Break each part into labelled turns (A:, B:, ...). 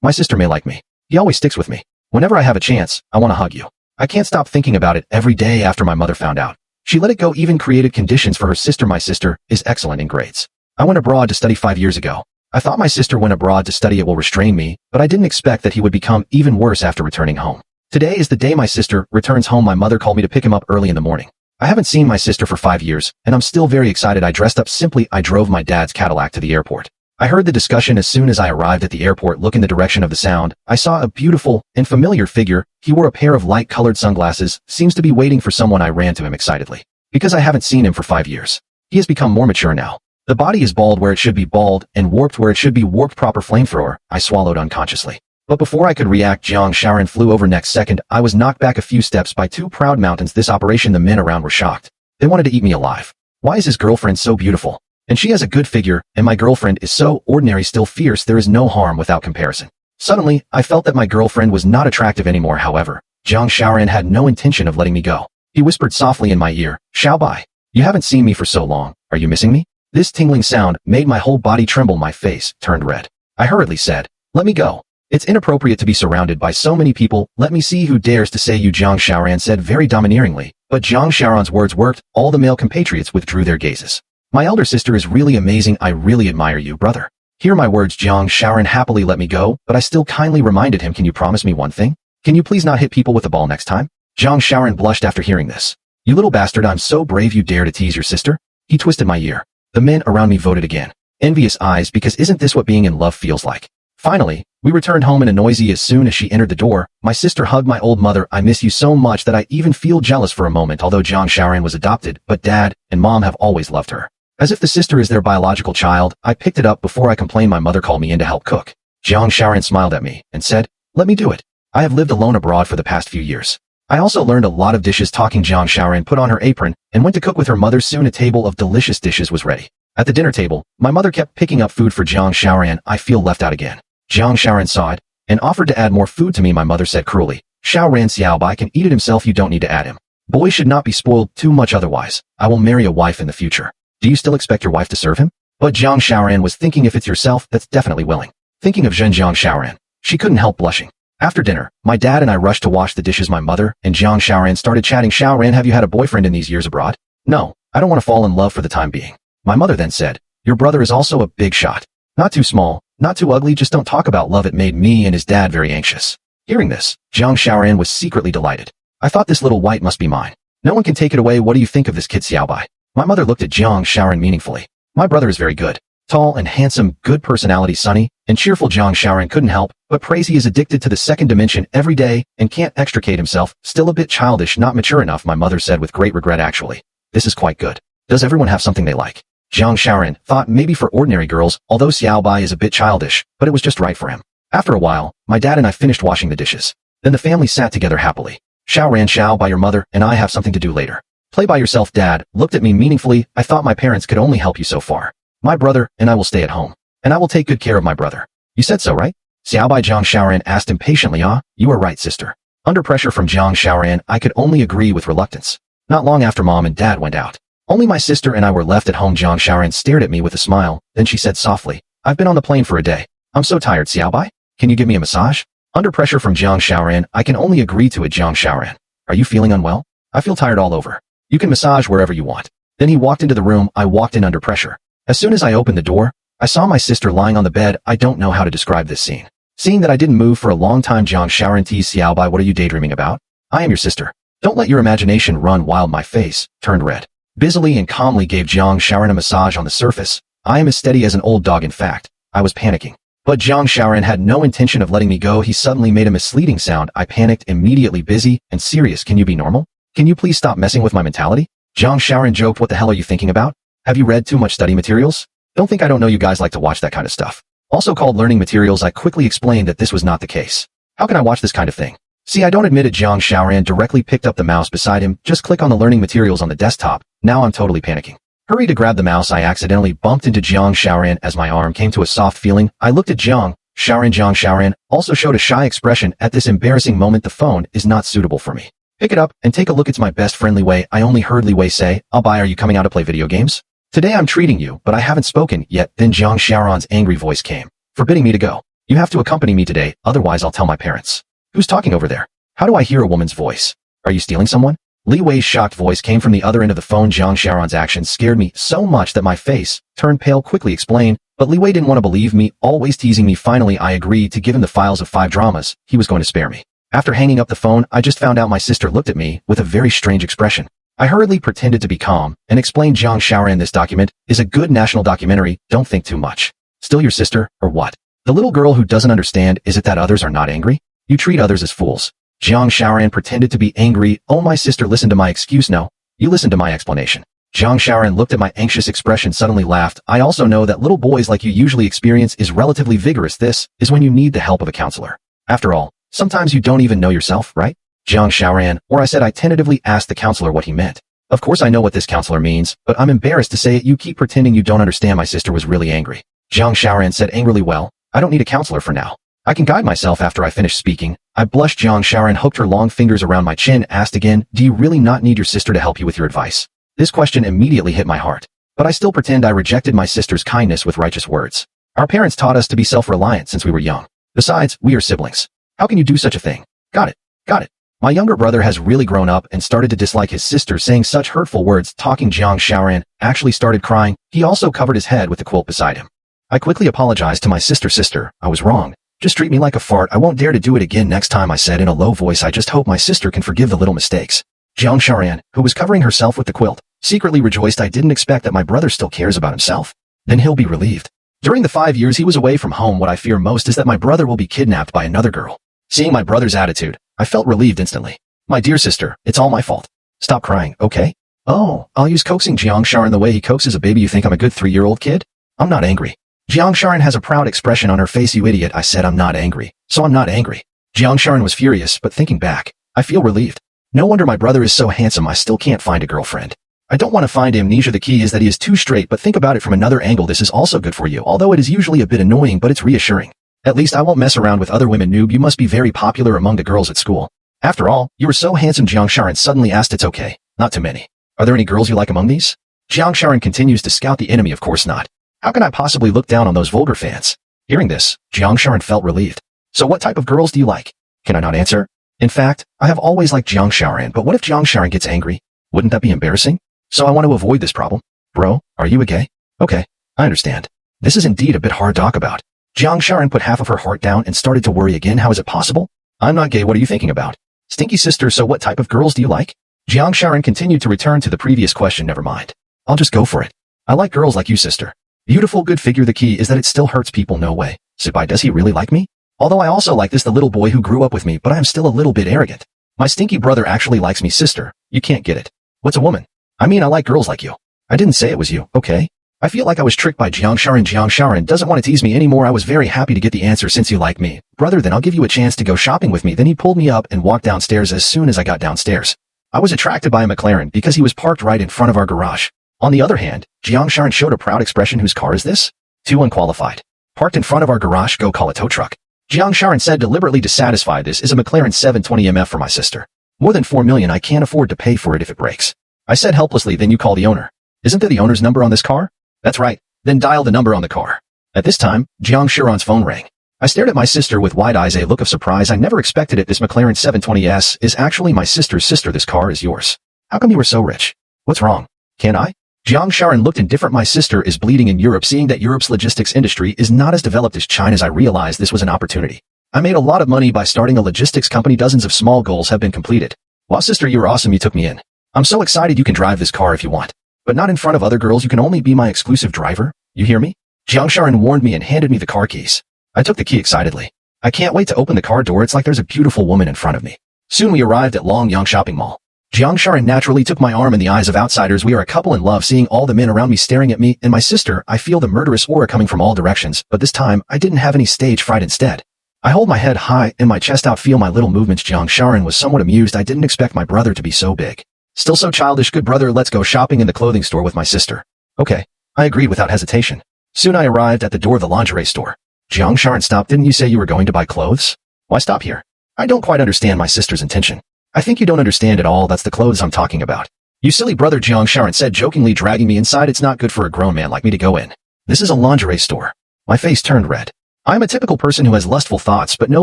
A: My sister may like me. He always sticks with me. Whenever I have a chance, I want to hug you. I can't stop thinking about it every day after my mother found out. She let it go, even created conditions for her sister. My sister is excellent in grades. I went abroad to study 5 years ago. I thought my sister went abroad to study it will restrain me, but I didn't expect that he would become even worse after returning home. Today is the day my sister returns home. My mother called me to pick him up early in the morning. I haven't seen my sister for 5 years, and I'm still very excited. I dressed up simply. I drove my dad's Cadillac to the airport. I heard the discussion as soon as I arrived at the airport. Look in the direction of the sound. I saw a beautiful and familiar figure. He wore a pair of light-colored sunglasses, seems to be waiting for someone. I ran to him excitedly, because I haven't seen him for 5 years. He has become more mature now. The body is bald where it should be bald, and warped where it should be warped. Proper flamethrower. I swallowed unconsciously. But before I could react, Jiang Shaoran flew over. Next second, I was knocked back a few steps by two proud mountains. This operation, the men around were shocked. They wanted to eat me alive. Why is his girlfriend so beautiful? And she has a good figure, and my girlfriend is so ordinary, still fierce. There is no harm without comparison. Suddenly, I felt that my girlfriend was not attractive anymore. However, Jiang Shaoran had no intention of letting me go. He whispered softly in my ear, "Xiaobai, you haven't seen me for so long. Are you missing me?" This tingling sound made my whole body tremble. My face turned red. I hurriedly said, "Let me go. It's inappropriate to be surrounded by so many people. Let me see who dares to say you." Jiang Shaoran said very domineeringly, but Jiang Shaoran's words worked. All the male compatriots withdrew their gazes. "My elder sister is really amazing. I really admire you, brother." Hear my words. Jiang Shaoran happily let me go, but I still kindly reminded him, "Can you promise me one thing? Can you please not hit people with the ball next time?" Jiang Shaoran blushed after hearing this. "You little bastard, I'm so brave you dare to tease your sister?" He twisted my ear. The men around me voted again. Envious eyes, because isn't this what being in love feels like? Finally, we returned home in a noisy. As soon as she entered the door, my sister hugged my old mother. "I miss you so much that I even feel jealous for a moment." Although Jiang Shaoran was adopted, but dad and mom have always loved her. As if the sister is their biological child, I picked it up before I complained. My mother called me in to help cook. Jiang Shaoran smiled at me and said, "Let me do it. I have lived alone abroad for the past few years. I also learned a lot of dishes." Talking, Jiang Shaoran put on her apron and went to cook with her mother. Soon a table of delicious dishes was ready. At the dinner table, my mother kept picking up food for Jiang Shaoran. I feel left out again. Jiang Shaoran saw it and offered to add more food to me. My mother said cruelly, "Shaoran Xiaobai can eat it himself. You don't need to add him. Boys should not be spoiled too much, otherwise I will marry a wife in the future." "Do you still expect your wife to serve him?" But Jiang Shaoran was thinking, if it's yourself, that's definitely willing. Thinking of Jiang Shaoran, she couldn't help blushing. After dinner, my dad and I rushed to wash the dishes. My mother and Jiang Shaoran started chatting. "Shaoran, have you had a boyfriend in these years abroad?" "No, I don't want to fall in love for the time being." My mother then said, "Your brother is also a big shot. Not too small, not too ugly, just don't talk about love." It made me and his dad very anxious. Hearing this, Jiang Shaoran was secretly delighted. "I thought this little white must be mine. No one can take it away. What do you think of this kid, Xiaobai?" My mother looked at Jiang Shaoran meaningfully. "My brother is very good. Tall and handsome, good personality, sunny and cheerful." Jiang Shaoran couldn't help but praise. "He is addicted to the second dimension every day and can't extricate himself. Still a bit childish, not mature enough." My mother said with great regret, "Actually, this is quite good. Does everyone have something they like?" Jiang Shaoran thought maybe for ordinary girls, although Xiaobai is a bit childish, but it was just right for him. After a while, my dad and I finished washing the dishes. Then the family sat together happily. "Shaoran, Xiaobai, your mother and I have something to do later. Play by yourself." Dad looked at me meaningfully. "I thought my parents could only help you so far. My brother and I will stay at home, and I will take good care of my brother." "You said so, right?" Xiaobai, Jiang Shaoran asked impatiently. "Ah, you are right, sister." Under pressure from Jiang Shaoran, I could only agree with reluctance. Not long after mom and dad went out, only my sister and I were left at home. Jiang Shaoran stared at me with a smile. Then she said softly, "I've been on the plane for a day. I'm so tired. Xiaobai, can you give me a massage?" Under pressure from Jiang Shaoran, I can only agree to it. "Jiang Shaoran, are you feeling unwell? I feel tired all over. You can massage wherever you want." Then he walked into the room. I walked in under pressure. As soon as I opened the door, I saw my sister lying on the bed. I don't know how to describe this scene. Seeing that I didn't move for a long time, Jiang Shaoran teased, "Xiaobai, what are you daydreaming about? I am your sister. Don't let your imagination run wild." My face turned red. Busily and calmly gave Jiang Shaoran a massage on the surface. I am as steady as an old dog. In fact, I was panicking. But Jiang Shaoran had no intention of letting me go. He suddenly made a misleading sound. I panicked immediately. "Busy and serious. Can you be normal? Can you please stop messing with my mentality?" Jiang Shaoran joked, "What the hell are you thinking about? Have you read too much study materials? Don't think I don't know you guys like to watch that kind of stuff. Also called learning materials." I quickly explained that this was not the case. "How can I watch this kind of thing? See, I don't admit it." Jiang Shaoran directly picked up the mouse beside him. "Just click on the learning materials on the desktop." Now I'm totally panicking. Hurry to grab the mouse. I accidentally bumped into Jiang Shaoran as my arm came to a soft feeling. I looked at Jiang Shaoran. Jiang Shaoran also showed a shy expression at this embarrassing moment. "The phone is not suitable for me. Pick it up and take a look." "It's my best friend Li Wei." I only heard Li Wei say, "I'll buy. Are you coming out to play video games? Today I'm treating you." But I haven't spoken yet. Then Jiang Shaoran's angry voice came, forbidding me to go. You have to accompany me today, otherwise I'll tell my parents. Who's talking over there? How do I hear a woman's voice? Are you stealing someone? Li Wei's shocked voice came from the other end of the phone. Jiang Xiaoran's actions scared me so much that my face turned pale. Quickly explained, but Li Wei didn't want to believe me, always teasing me. Finally, I agreed to give him the files of 5 dramas. He was going to spare me. After hanging up the phone, I just found out my sister looked at me with a very strange expression. I hurriedly pretended to be calm and explained, Jiang Xiaoran, this document is a good national documentary, don't think too much. Still your sister, or what? The little girl who doesn't understand, is it that others are not angry? You treat others as fools. Jiang Xiaoran pretended to be angry. Oh, my sister listened to my excuse. No, you listened to my explanation. Jiang Xiaoran looked at my anxious expression, suddenly laughed. I also know that little boys like you usually experience is relatively vigorous. This is when you need the help of a counselor. After all, sometimes you don't even know yourself, right? Jiang Xiaoran, or I said. I tentatively asked the counselor what he meant. Of course I know what this counselor means, but I'm embarrassed to say it. You keep pretending you don't understand. My sister was really angry. Jiang Xiaoran said angrily, well, I don't need a counselor for now. I can guide myself. After I finished speaking, I blushed. Jiang Xiaoran hooked her long fingers around my chin, asked again, do you really not need your sister to help you with your advice? This question immediately hit my heart, but I still pretend I rejected my sister's kindness with righteous words. Our parents taught us to be self-reliant since we were young. Besides, we are siblings. How can you do such a thing? Got it. Got it. My younger brother has really grown up and started to dislike his sister, saying such hurtful words. Talking, Jiang Xiaoran actually started crying. He also covered his head with the quilt beside him. I quickly apologized to my sister. Sister, I was wrong. Just treat me like a fart. I won't dare to do it again next time, I said in a low voice. I just hope my sister can forgive the little mistakes. Jiang Xiaoran, who was covering herself with the quilt, secretly rejoiced. I didn't expect that my brother still cares about himself. Then he'll be relieved. During the 5 years he was away from home, what I fear most is that my brother will be kidnapped by another girl. Seeing my brother's attitude, I felt relieved instantly. My dear sister, it's all my fault. Stop crying, okay? Oh, I'll use coaxing. Jiang Xiaoran, the way he coaxes a baby. You think I'm a good 3-year-old kid? I'm not angry. Jiang Xiaoran has a proud expression on her face. You idiot, I said I'm not angry. So I'm not angry. Jiang Xiaoran was furious, but thinking back, I feel relieved. No wonder my brother is so handsome. I still can't find a girlfriend. I don't want to find amnesia. The key is that he is too straight, but think about it from another angle. This is also good for you, although it is usually a bit annoying, but it's reassuring. At least I won't mess around with other women. Noob, you must be very popular among the girls at school. After all, you were so handsome. Jiang Xiaoran suddenly asked. It's okay. Not too many. Are there any girls you like among these? Jiang Xiaoran continues to scout the enemy. Of course not. How can I possibly look down on those vulgar fans? Hearing this, Jiang Xiaoran felt relieved. So what type of girls do you like? Can I not answer? In fact, I have always liked Jiang Xiaoran, but what if Jiang Xiaoran gets angry? Wouldn't that be embarrassing? So I want to avoid this problem. Bro, are you a gay? Okay, I understand. This is indeed a bit hard to talk about. Jiang Xiaoran put half of her heart down and started to worry again. How is it possible? I'm not gay. What are you thinking about? Stinky sister, so what type of girls do you like? Jiang Xiaoran continued to return to the previous question. Never mind. I'll just go for it. I like girls like you, sister. Beautiful, good figure. The key is that it still hurts people. No way. Sibai, does he really like me? Although I also like this, the little boy who grew up with me, but I am still a little bit arrogant. My stinky brother actually likes me. Sister, you can't get it. What's a woman? I mean, I like girls like you. I didn't say it was you, okay? I feel like I was tricked by Jiang Xiaoran. Jiang Xiaoran doesn't want to tease me anymore. I was very happy to get the answer. Since you like me, brother, then I'll give you a chance to go shopping with me. Then he pulled me up and walked downstairs. As soon as I got downstairs, I was attracted by a McLaren because he was parked right in front of our garage. On the other hand, Jiang Xiaoran showed a proud expression. Whose car is this? Too unqualified. Parked in front of our garage. Go call a tow truck. Jiang Xiaoran said, deliberately dissatisfied. This is a McLaren 720 MF for my sister. More than 4 million. I can't afford to pay for it if it breaks. I said helplessly. Then you call the owner. Isn't there the owner's number on this car? That's right. Then dial the number on the car. At this time, Jiang Xiaoran's phone rang. I stared at my sister with wide eyes, a look of surprise. I never expected it. This McLaren 720S is actually my sister's. Sister, this car is yours. How come you were so rich? What's wrong? Can I? Jiang Xiaoran looked indifferent. My sister is bleeding in Europe. Seeing that Europe's logistics industry is not as developed as China's, I realized this was an opportunity. I made a lot of money by starting a logistics company. Dozens of small goals have been completed. Wow, sister, you're awesome. You took me in. I'm so excited. You can drive this car if you want, but not in front of other girls. You can only be my exclusive driver. You hear me? Jiang Xiaoran warned me and handed me the car keys. I took the key excitedly. I can't wait to open the car door. It's like there's a beautiful woman in front of me. Soon we arrived at Longyang Shopping Mall. Jiang Xiaoran naturally took my arm. In the eyes of outsiders, we are a couple in love. Seeing all the men around me staring at me and my sister, I feel the murderous aura coming from all directions, but this time, I didn't have any stage fright. Instead, I hold my head high and my chest out, feel my little movements. Jiang Xiaoran was somewhat amused. I didn't expect my brother to be so big. Still so childish. Good brother, let's go shopping in the clothing store with my sister. Okay, I agreed without hesitation. Soon I arrived at the door of the lingerie store. Jiang Xiaoran stopped. Didn't you say you were going to buy clothes? Why stop here? I don't quite understand my sister's intention. I think you don't understand at all. That's the clothes I'm talking about. You silly brother, Jiang Xiaoran said, jokingly dragging me inside. It's not good for a grown man like me to go in. This is a lingerie store. My face turned red. I am a typical person who has lustful thoughts, but no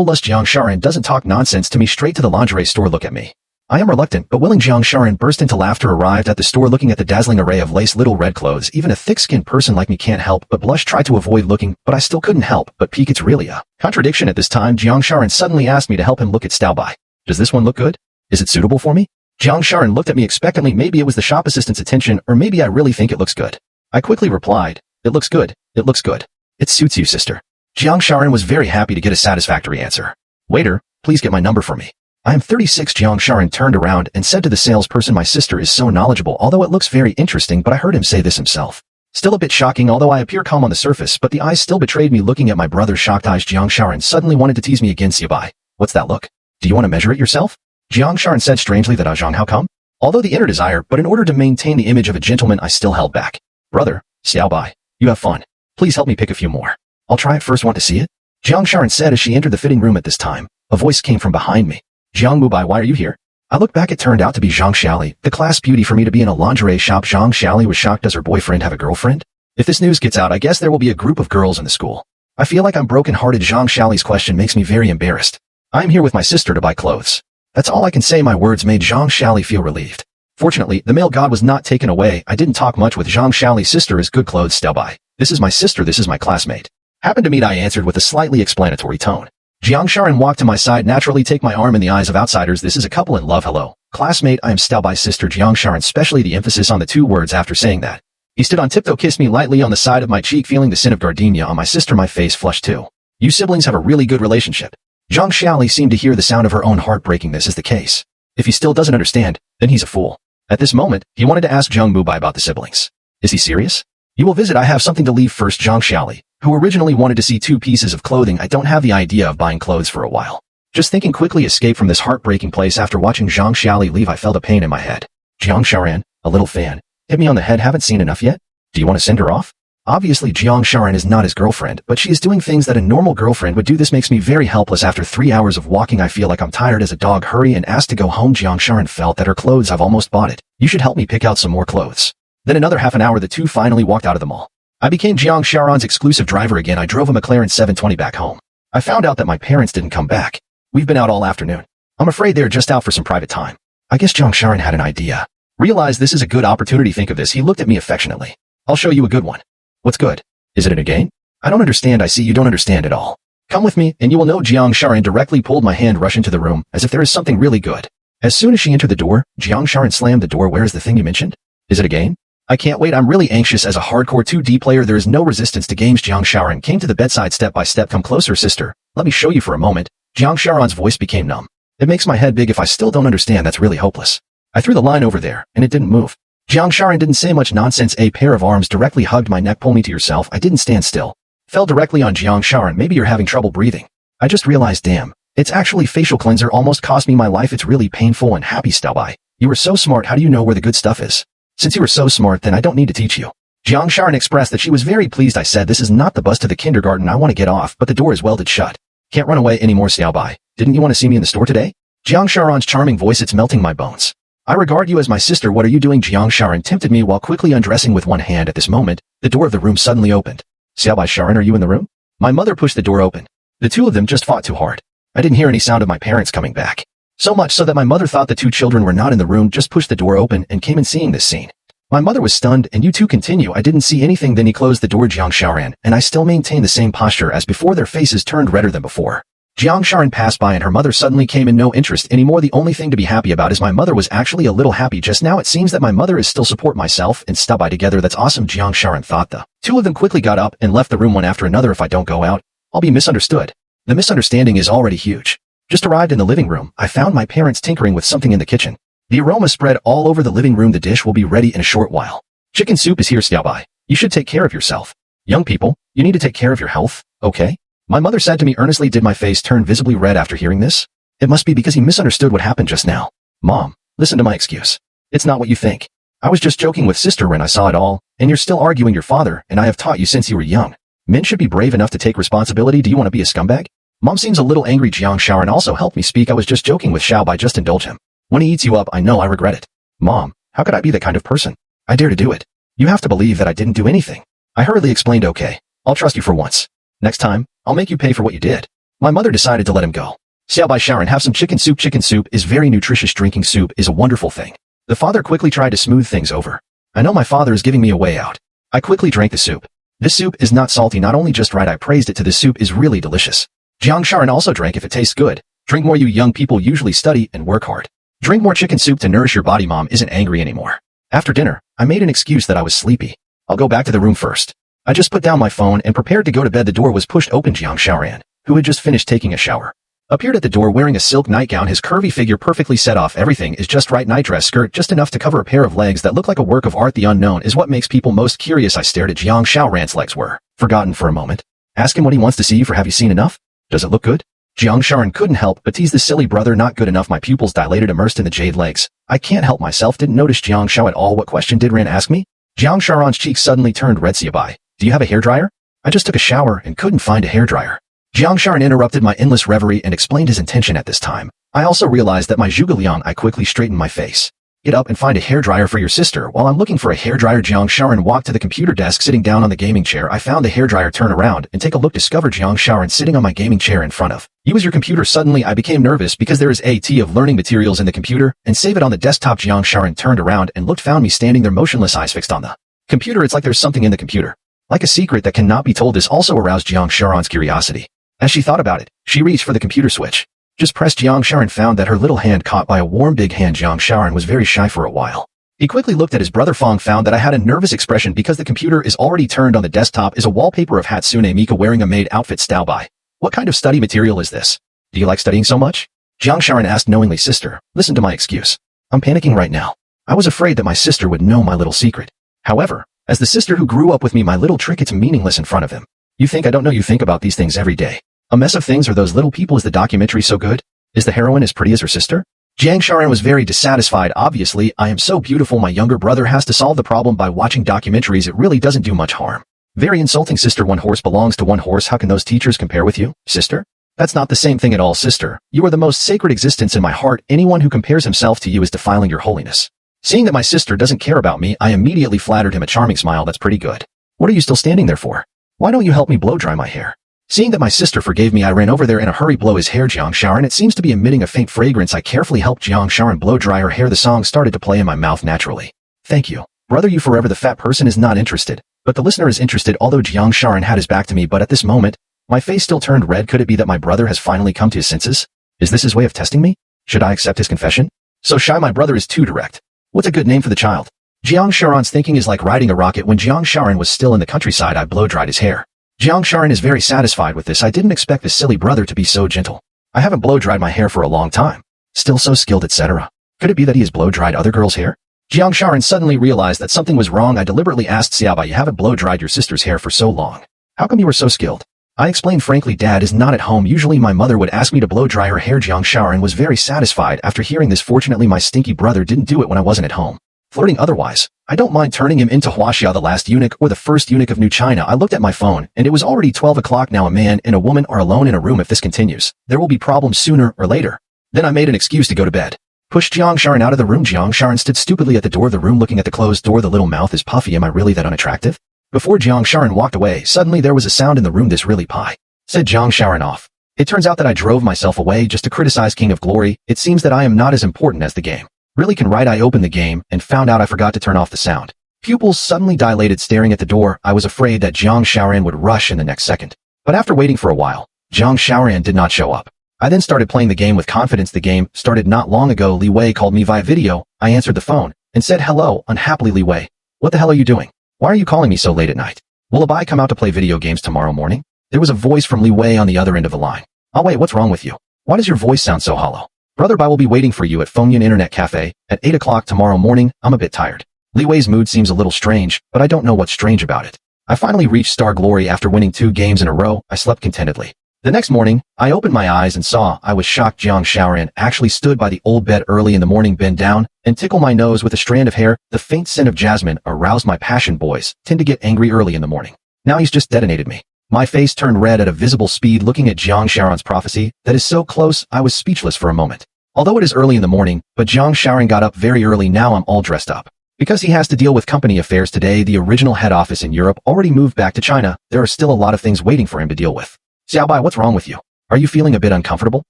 A: lust. Jiang Sharan doesn't talk nonsense to me. Straight to the lingerie store. Look at me. I am reluctant, but willing. Jiang Sharan burst into laughter. Arrived at the store looking at the dazzling array of lace little red clothes. Even a thick-skinned person like me can't help but blush. Try to avoid looking, but I still couldn't help but peek. It's really a contradiction. At this time, Jiang Sharan suddenly asked me to help him look at Styleby. Does this one look good? Is it suitable for me? Jiang Sharan looked at me expectantly. Maybe it was the shop assistant's attention, or maybe I really think it looks good. I quickly replied, it looks good. It looks good. It suits you, sister. Jiang Sharan was very happy to get a satisfactory answer. Waiter, please get my number for me. I am 36. Jiang Sharan turned around and said to the salesperson, my sister is so knowledgeable, although it looks very interesting, but I heard him say this himself. Still a bit shocking, although I appear calm on the surface, but the eyes still betrayed me. Looking at my brother's shocked eyes, Jiang Sharan suddenly wanted to tease me again. Styleby, what's that look? Do you want to measure it yourself? Jiang Sharan said strangely. That Zhang, how come? Although the inner desire, but in order to maintain the image of a gentleman, I still held back. Brother, Styleby, you have fun. Please help me pick a few more. I'll try it first. Want to see it? Jiang Sharan said as she entered the fitting room. At this time, a voice came from behind me. Jiang Mubai, why are you here? I looked back. It turned out to be Zhang Xiaoli, the class beauty. For me to be in a lingerie shop. Zhang Xiaoli was shocked. Does her boyfriend have a girlfriend? If this news gets out, I guess there will be a group of girls in the school. I feel like I'm broken-hearted. Zhang Xiaoli's question makes me very embarrassed. I am here with my sister to buy clothes. That's all I can say. My words made Zhang Xiaoli feel relieved. Fortunately, the male god was not taken away. I didn't talk much with Zhang Xiaoli's sister. Is good clothes. Styleby, this is my sister. This is my classmate. Happened to meet. I answered with a slightly explanatory tone. Jiang Sharan walked to my side. Naturally take my arm. In the eyes of outsiders, this is a couple in love. Hello, classmate, I am Styleby's sister. Jiang Sharan, especially the emphasis on the two words. After saying that, he stood on tiptoe, kissed me lightly on the side of my cheek, feeling the scent of gardenia on my sister. My face flushed too. You siblings have a really good relationship. Zhang Xiaoli seemed to hear the sound of her own heart breaking. This is the case. If he still doesn't understand, then he's a fool. At this moment, he wanted to ask Zhang Mubai about the siblings. Is he serious? You will visit. I have something to leave first. Zhang Xiaoli, who originally wanted to see 2 pieces of clothing. I don't have the idea of buying clothes for a while. Just thinking quickly escape from this heartbreaking place. After watching Zhang Xiaoli leave, I felt a pain in my head. Jiang Sharan, a little fan, hit me on the head. Haven't seen enough yet? Do you want to send her off? Obviously, Jiang Sharan is not his girlfriend, but she is doing things that a normal girlfriend would do. This makes me very helpless. After 3 hours of walking, I feel like I'm tired as a dog. Hurry and asked to go home. Jiang Sharan felt that her clothes. I've almost bought it. You should help me pick out some more clothes. Then another half an hour, the two finally walked out of the mall. I became Jiang Sharan's exclusive driver again. I drove a McLaren 720 back home. I found out that my parents didn't come back. We've been out all afternoon. I'm afraid they're just out for some private time. I guess Jiang Sharan had an idea. Realized this is a good opportunity. Think of this. He looked at me affectionately. I'll show you a good one. What's good? Is it a game? I don't understand. I see you don't understand at all. Come with me, and you will know. Jiang Sharan directly pulled my hand, rushed into the room, as if there is something really good. As soon as she entered the door, Jiang Sharan slammed the door. Where is the thing you mentioned? Is it a game? I can't wait. I'm really anxious. As a hardcore 2D player, there is no resistance to games. Jiang Sharan came to the bedside step by step. Come closer, sister. Let me show you for a moment. Jiang Sharan's voice became numb. It makes my head big. If I still don't understand, that's really hopeless. I threw the line over there, and it didn't move. Jiang Sharan didn't say much nonsense. A pair of arms directly hugged my neck. Pull me to yourself. I didn't stand still. Fell directly on Jiang Sharan. Maybe you're having trouble breathing. I just realized, damn. It's actually facial cleanser. Almost cost me my life. It's really painful and happy. Styleby, you were so smart. How do you know where the good stuff is? Since you were so smart, then I don't need to teach you. Jiang Sharan expressed that she was very pleased. I said, this is not the bus to the kindergarten. I want to get off, but the door is welded shut. Can't run away anymore. Styleby, didn't you want to see me in the store today? Jiang Sharan's charming voice. It's melting my bones. I regard you as my sister. What are you doing? Jiang Sharan tempted me while quickly undressing with one hand. At this moment, the door of the room suddenly opened. Styleby, Sharan, are you in the room? My mother pushed the door open. The two of them just fought too hard. I didn't hear any sound of my parents coming back. So much so that my mother thought the two children were not in the room. Just pushed the door open and came in. Seeing this scene, my mother was stunned. And you two continue. I didn't see anything. Then he closed the door. Jiang Sharan and I still maintained the same posture as before. Their faces turned redder than before. Jiang Sharan passed by and her mother suddenly came in. No interest anymore. The only thing to be happy about is my mother was actually a little happy just now. It seems that my mother is still support myself and Styleby together. That's awesome. Jiang Sharan thought. The two of them quickly got up and left the room one after another. If I don't go out, I'll be misunderstood. The misunderstanding is already huge. Just arrived in the living room. I found my parents tinkering with something in the kitchen. The aroma spread all over the living room. The dish will be ready in a short while. Chicken soup is here. Styleby, you should take care of yourself. Young people, you need to take care of your health, okay? My mother said to me earnestly. Did my face turn visibly red after hearing this? It must be because he misunderstood what happened just now. Mom, listen to my excuse. It's not what you think. I was just joking with sister when I saw it all, and you're still arguing your father, and I have taught you since you were young. Men should be brave enough to take responsibility. Do you want to be a scumbag? Mom seems a little angry. Jiang Sharan also helped me speak. I was just joking with Xiaobai. Just indulge him. When he eats you up, I know I regret it. Mom, how could I be the kind of person? I dare to do it. You have to believe that I didn't do anything. I hurriedly explained, okay, I'll trust you for once. Next time, I'll make you pay for what you did. My mother decided to let him go. Xiaobai Sharon, have some chicken soup. Chicken soup is very nutritious. Drinking soup is a wonderful thing. The father quickly tried to smooth things over. I know my father is giving me a way out. I quickly drank the soup. This soup is not salty, not only just right. I praised it to this soup is really delicious. Jiang Sharon also drank. If it tastes good. Drink more. You young people usually study and work hard. Drink more chicken soup to nourish your body. Mom isn't angry anymore. After dinner, I made an excuse that I was sleepy. I'll go back to the room first. I just put down my phone and prepared to go to bed. The door was pushed open. Jiang Shaoran, who had just finished taking a shower, appeared at the door wearing a silk nightgown. His curvy figure perfectly set off. Everything is just right. Nightdress skirt just enough to cover a pair of legs that look like a work of art. The unknown is what makes people most curious. I stared at Jiang Shaoran's legs were forgotten for a moment. Ask him what he wants to see for have you seen enough? Does it look good? Jiang Shaoran couldn't help but tease the silly brother. Not good enough. My pupils dilated, immersed in the jade legs. I can't help myself. Didn't notice Jiang Shao at all. What question did Ran ask me? Jiang Shaoran's cheeks suddenly turned red. Xiaobai, do you have a hairdryer? I just took a shower and couldn't find a hairdryer. Jiang Shaoran interrupted my endless reverie and explained his intention at this time. I also realized that my zhuge liang. I quickly straightened my face. Get up and find a hairdryer for your sister. While I'm looking for a hairdryer, Jiang Shaoran walked to the computer desk. Sitting down on the gaming chair, I found the hairdryer. Turn around and take a look. Discovered Jiang Shaoran sitting on my gaming chair in front of. Use your computer. Suddenly I became nervous because there is a t of learning materials in the computer and save it on the desktop. Jiang Shaoran turned around and looked, found me standing there motionless, eyes fixed on the computer. It's like there's something in the computer, like a secret that cannot be told. This also aroused Jiang Shaoran's curiosity. As she thought about it, she reached for the computer switch. Just pressed. Jiang Shaoran found that her little hand caught by a warm big hand. Jiang Shaoran was very shy for a while. He quickly looked at his brother. Fong found that I had a nervous expression because the computer is already turned on. The desktop is a wallpaper of Hatsune Miku wearing a maid outfit. Xiaobai, what kind of study material is this? Do you like studying so much? Jiang Shaoran asked knowingly. Sister, listen to my excuse. I'm panicking right now. I was afraid that my sister would know my little secret. However, as the sister who grew up with me, my little trick, it's meaningless in front of him. You think I don't know? You think about these things every day. A mess of things. Are those little people? Is the documentary so good? Is the heroine as pretty as her sister? Jiang Shaoran was very dissatisfied. Obviously, I am so beautiful. My younger brother has to solve the problem by watching documentaries. It really doesn't do much harm. Very insulting. Sister, one horse belongs to one horse. How can those teachers compare with you, sister? That's not the same thing at all, sister. You are the most sacred existence in my heart. Anyone who compares himself to you is defiling your holiness. Seeing that my sister doesn't care about me, I immediately flattered him. A charming smile. That's pretty good. What are you still standing there for? Why don't you help me blow dry my hair? Seeing that my sister forgave me, I ran over there in a hurry. Blow his hair. Jiang Shaoran, it seems to be emitting a faint fragrance. I carefully helped Jiang Shaoran blow dry her hair. The song started to play in my mouth naturally. Thank you. Brother, you forever. The fat person is not interested, but the listener is interested. Although Jiang Shaoran had his back to me, but at this moment, my face still turned red. Could it be that my brother has finally come to his senses? Is this his way of testing me? Should I accept his confession? So shy. My brother is too direct. What's a good name for the child? Jiang Shaoran's thinking is like riding a rocket. When Jiang Shaoran was still in the countryside, I blow dried his hair. Jiang Shaoran is very satisfied with this. I didn't expect this silly brother to be so gentle. I haven't blow dried my hair for a long time. Still so skilled, etc. Could it be that he has blow dried other girls' hair? Jiang Shaoran suddenly realized that something was wrong. I deliberately asked Xiaobai, you haven't blow dried your sister's hair for so long. How come you were so skilled? I explained frankly, Dad is not at home. Usually my mother would ask me to blow dry her hair. Jiang Shaoran was very satisfied after hearing this. Fortunately, my stinky brother didn't do it when I wasn't at home. Flirting otherwise, I don't mind turning him into Huaxia, the last eunuch or the first eunuch of New China. I looked at my phone, and it was already 12 o'clock. Now a man and a woman are alone in a room. If this continues, there will be problems sooner or later. Then I made an excuse to go to bed. Pushed Jiang Shaoran out of the room. Jiang Shaoran stood stupidly at the door of the room looking at the closed door. The little mouth is puffy. Am I really that unattractive? Before Jiang Shaoran walked away, suddenly there was a sound in the room. This really pie, said Jiang Shaoran off. It turns out that I drove myself away just to criticize King of Glory. It seems that I am not as important as the game really can write. I opened the game and found out I forgot to turn off the sound. Pupils suddenly dilated, staring at the door. I was afraid that Jiang Shaoran would rush in the next second. But after waiting for a while, Jiang Shaoran did not show up. I then started playing the game with confidence. The game started not long ago. Li Wei called me via video. I answered the phone and said hello. Unhappily, Li Wei, what the hell are you doing? Why are you calling me so late at night? Will Abai come out to play video games tomorrow morning? There was a voice from Li Wei on the other end of the line. Oh wait, what's wrong with you? Why does your voice sound so hollow? Brother Bai will be waiting for you at Fengyan Internet Cafe at 8 o'clock tomorrow morning. I'm a bit tired. Li Wei's mood seems a little strange, but I don't know what's strange about it. I finally reached Star Glory after winning 2 games in a row. I slept contentedly. The next morning, I opened my eyes and saw I was shocked. Jiang Shaoran actually stood by the old bed early in the morning, bend down and tickle my nose with a strand of hair. The faint scent of jasmine aroused my passion. Boys tend to get angry early in the morning. Now he's just detonated me. My face turned red at a visible speed looking at Jiang Shaoran's prophecy that is so close. I was speechless for a moment. Although it is early in the morning, but Jiang Shaoran got up very early. Now I'm all dressed up. Because he has to deal with company affairs today. The original head office in Europe already moved back to China. There are still a lot of things waiting for him to deal with. Xiaobai, what's wrong with you? Are you feeling a bit uncomfortable?